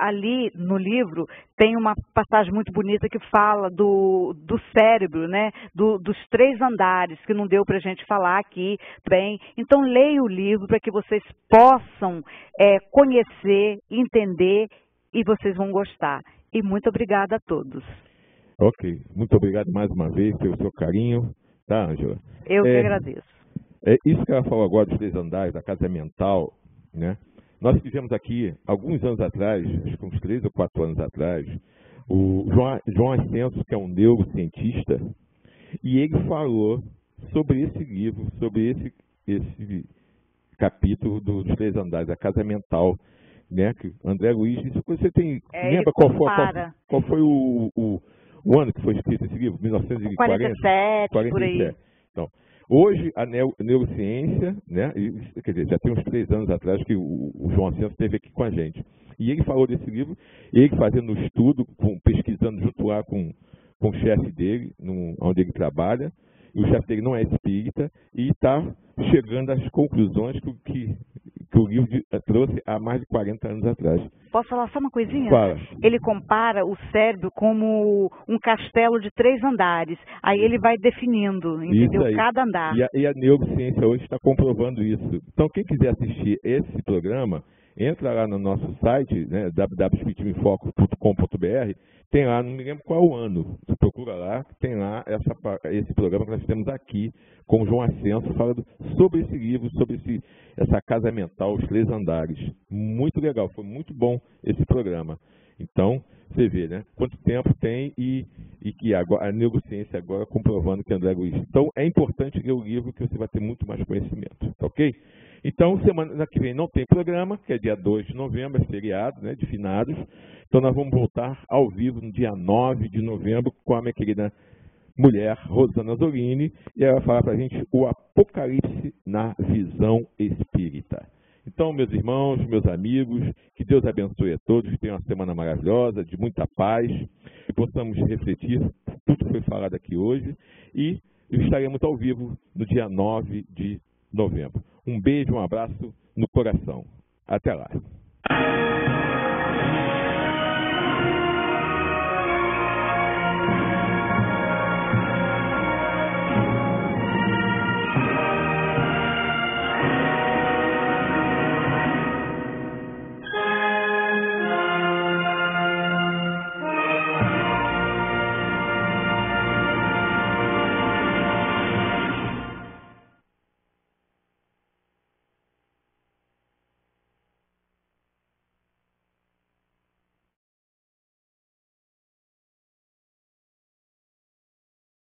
ali no livro tem uma passagem muito bonita que fala do cérebro, né? Dos 3 andares, que não deu para a gente falar aqui bem. Então leia o livro para que vocês possam conhecer, entender e vocês vão gostar. E muito obrigada a todos. Ok, muito obrigado mais uma vez pelo seu carinho, tá, Ângela? Eu que agradeço. Isso que ela falou agora dos 3 andares, da casa mental, né? Nós tivemos aqui, alguns anos atrás, acho que uns 3 ou 4 anos atrás, o João Ascenso, que é um neurocientista, e ele falou sobre esse livro, sobre esse capítulo dos 3 andares, da casa mental, né? Que André Luiz, você tem, lembra qual foi o ano que foi escrito esse livro? 1947, por aí. Então, hoje, a neurociência, né, quer dizer, já tem uns 3 anos atrás que o João Ascenso esteve aqui com a gente. E ele falou desse livro, ele fazendo um estudo, pesquisando junto lá com o chefe dele, onde ele trabalha, e o chefe dele não é espírita, e está chegando às conclusões que o livro trouxe há mais de 40 anos atrás. Posso falar só uma coisinha? Fala. Ele compara o cérebro como um castelo de 3 andares. Aí ele vai definindo, entendeu? Cada andar. E a neurociência hoje está comprovando isso. Então, quem quiser assistir esse programa, entra lá no nosso site, né, www.espiritismoemfoque.com.br, tem lá, não me lembro qual o ano, você procura lá, tem lá esse programa que nós temos aqui com o João Ascenso, falando sobre esse livro, sobre essa casa mental, os 3 andares. Muito legal, foi muito bom esse programa. Então, você vê, né, quanto tempo tem e que agora, a neurociência agora comprovando que André Luiz. Então, é importante ler o livro que você vai ter muito mais conhecimento, tá ok? Então, semana que vem não tem programa, que é dia 2 de novembro, é feriado, né, de finados. Então, nós vamos voltar ao vivo no dia 9 de novembro com a minha querida mulher, Rosana Zorini, e ela vai falar para a gente o Apocalipse na visão espírita. Então, meus irmãos, meus amigos, que Deus abençoe a todos, que tenham uma semana maravilhosa, de muita paz, que possamos refletir tudo que foi falado aqui hoje, e estaremos ao vivo no dia 9 de novembro. Um beijo, um abraço no coração. Até lá.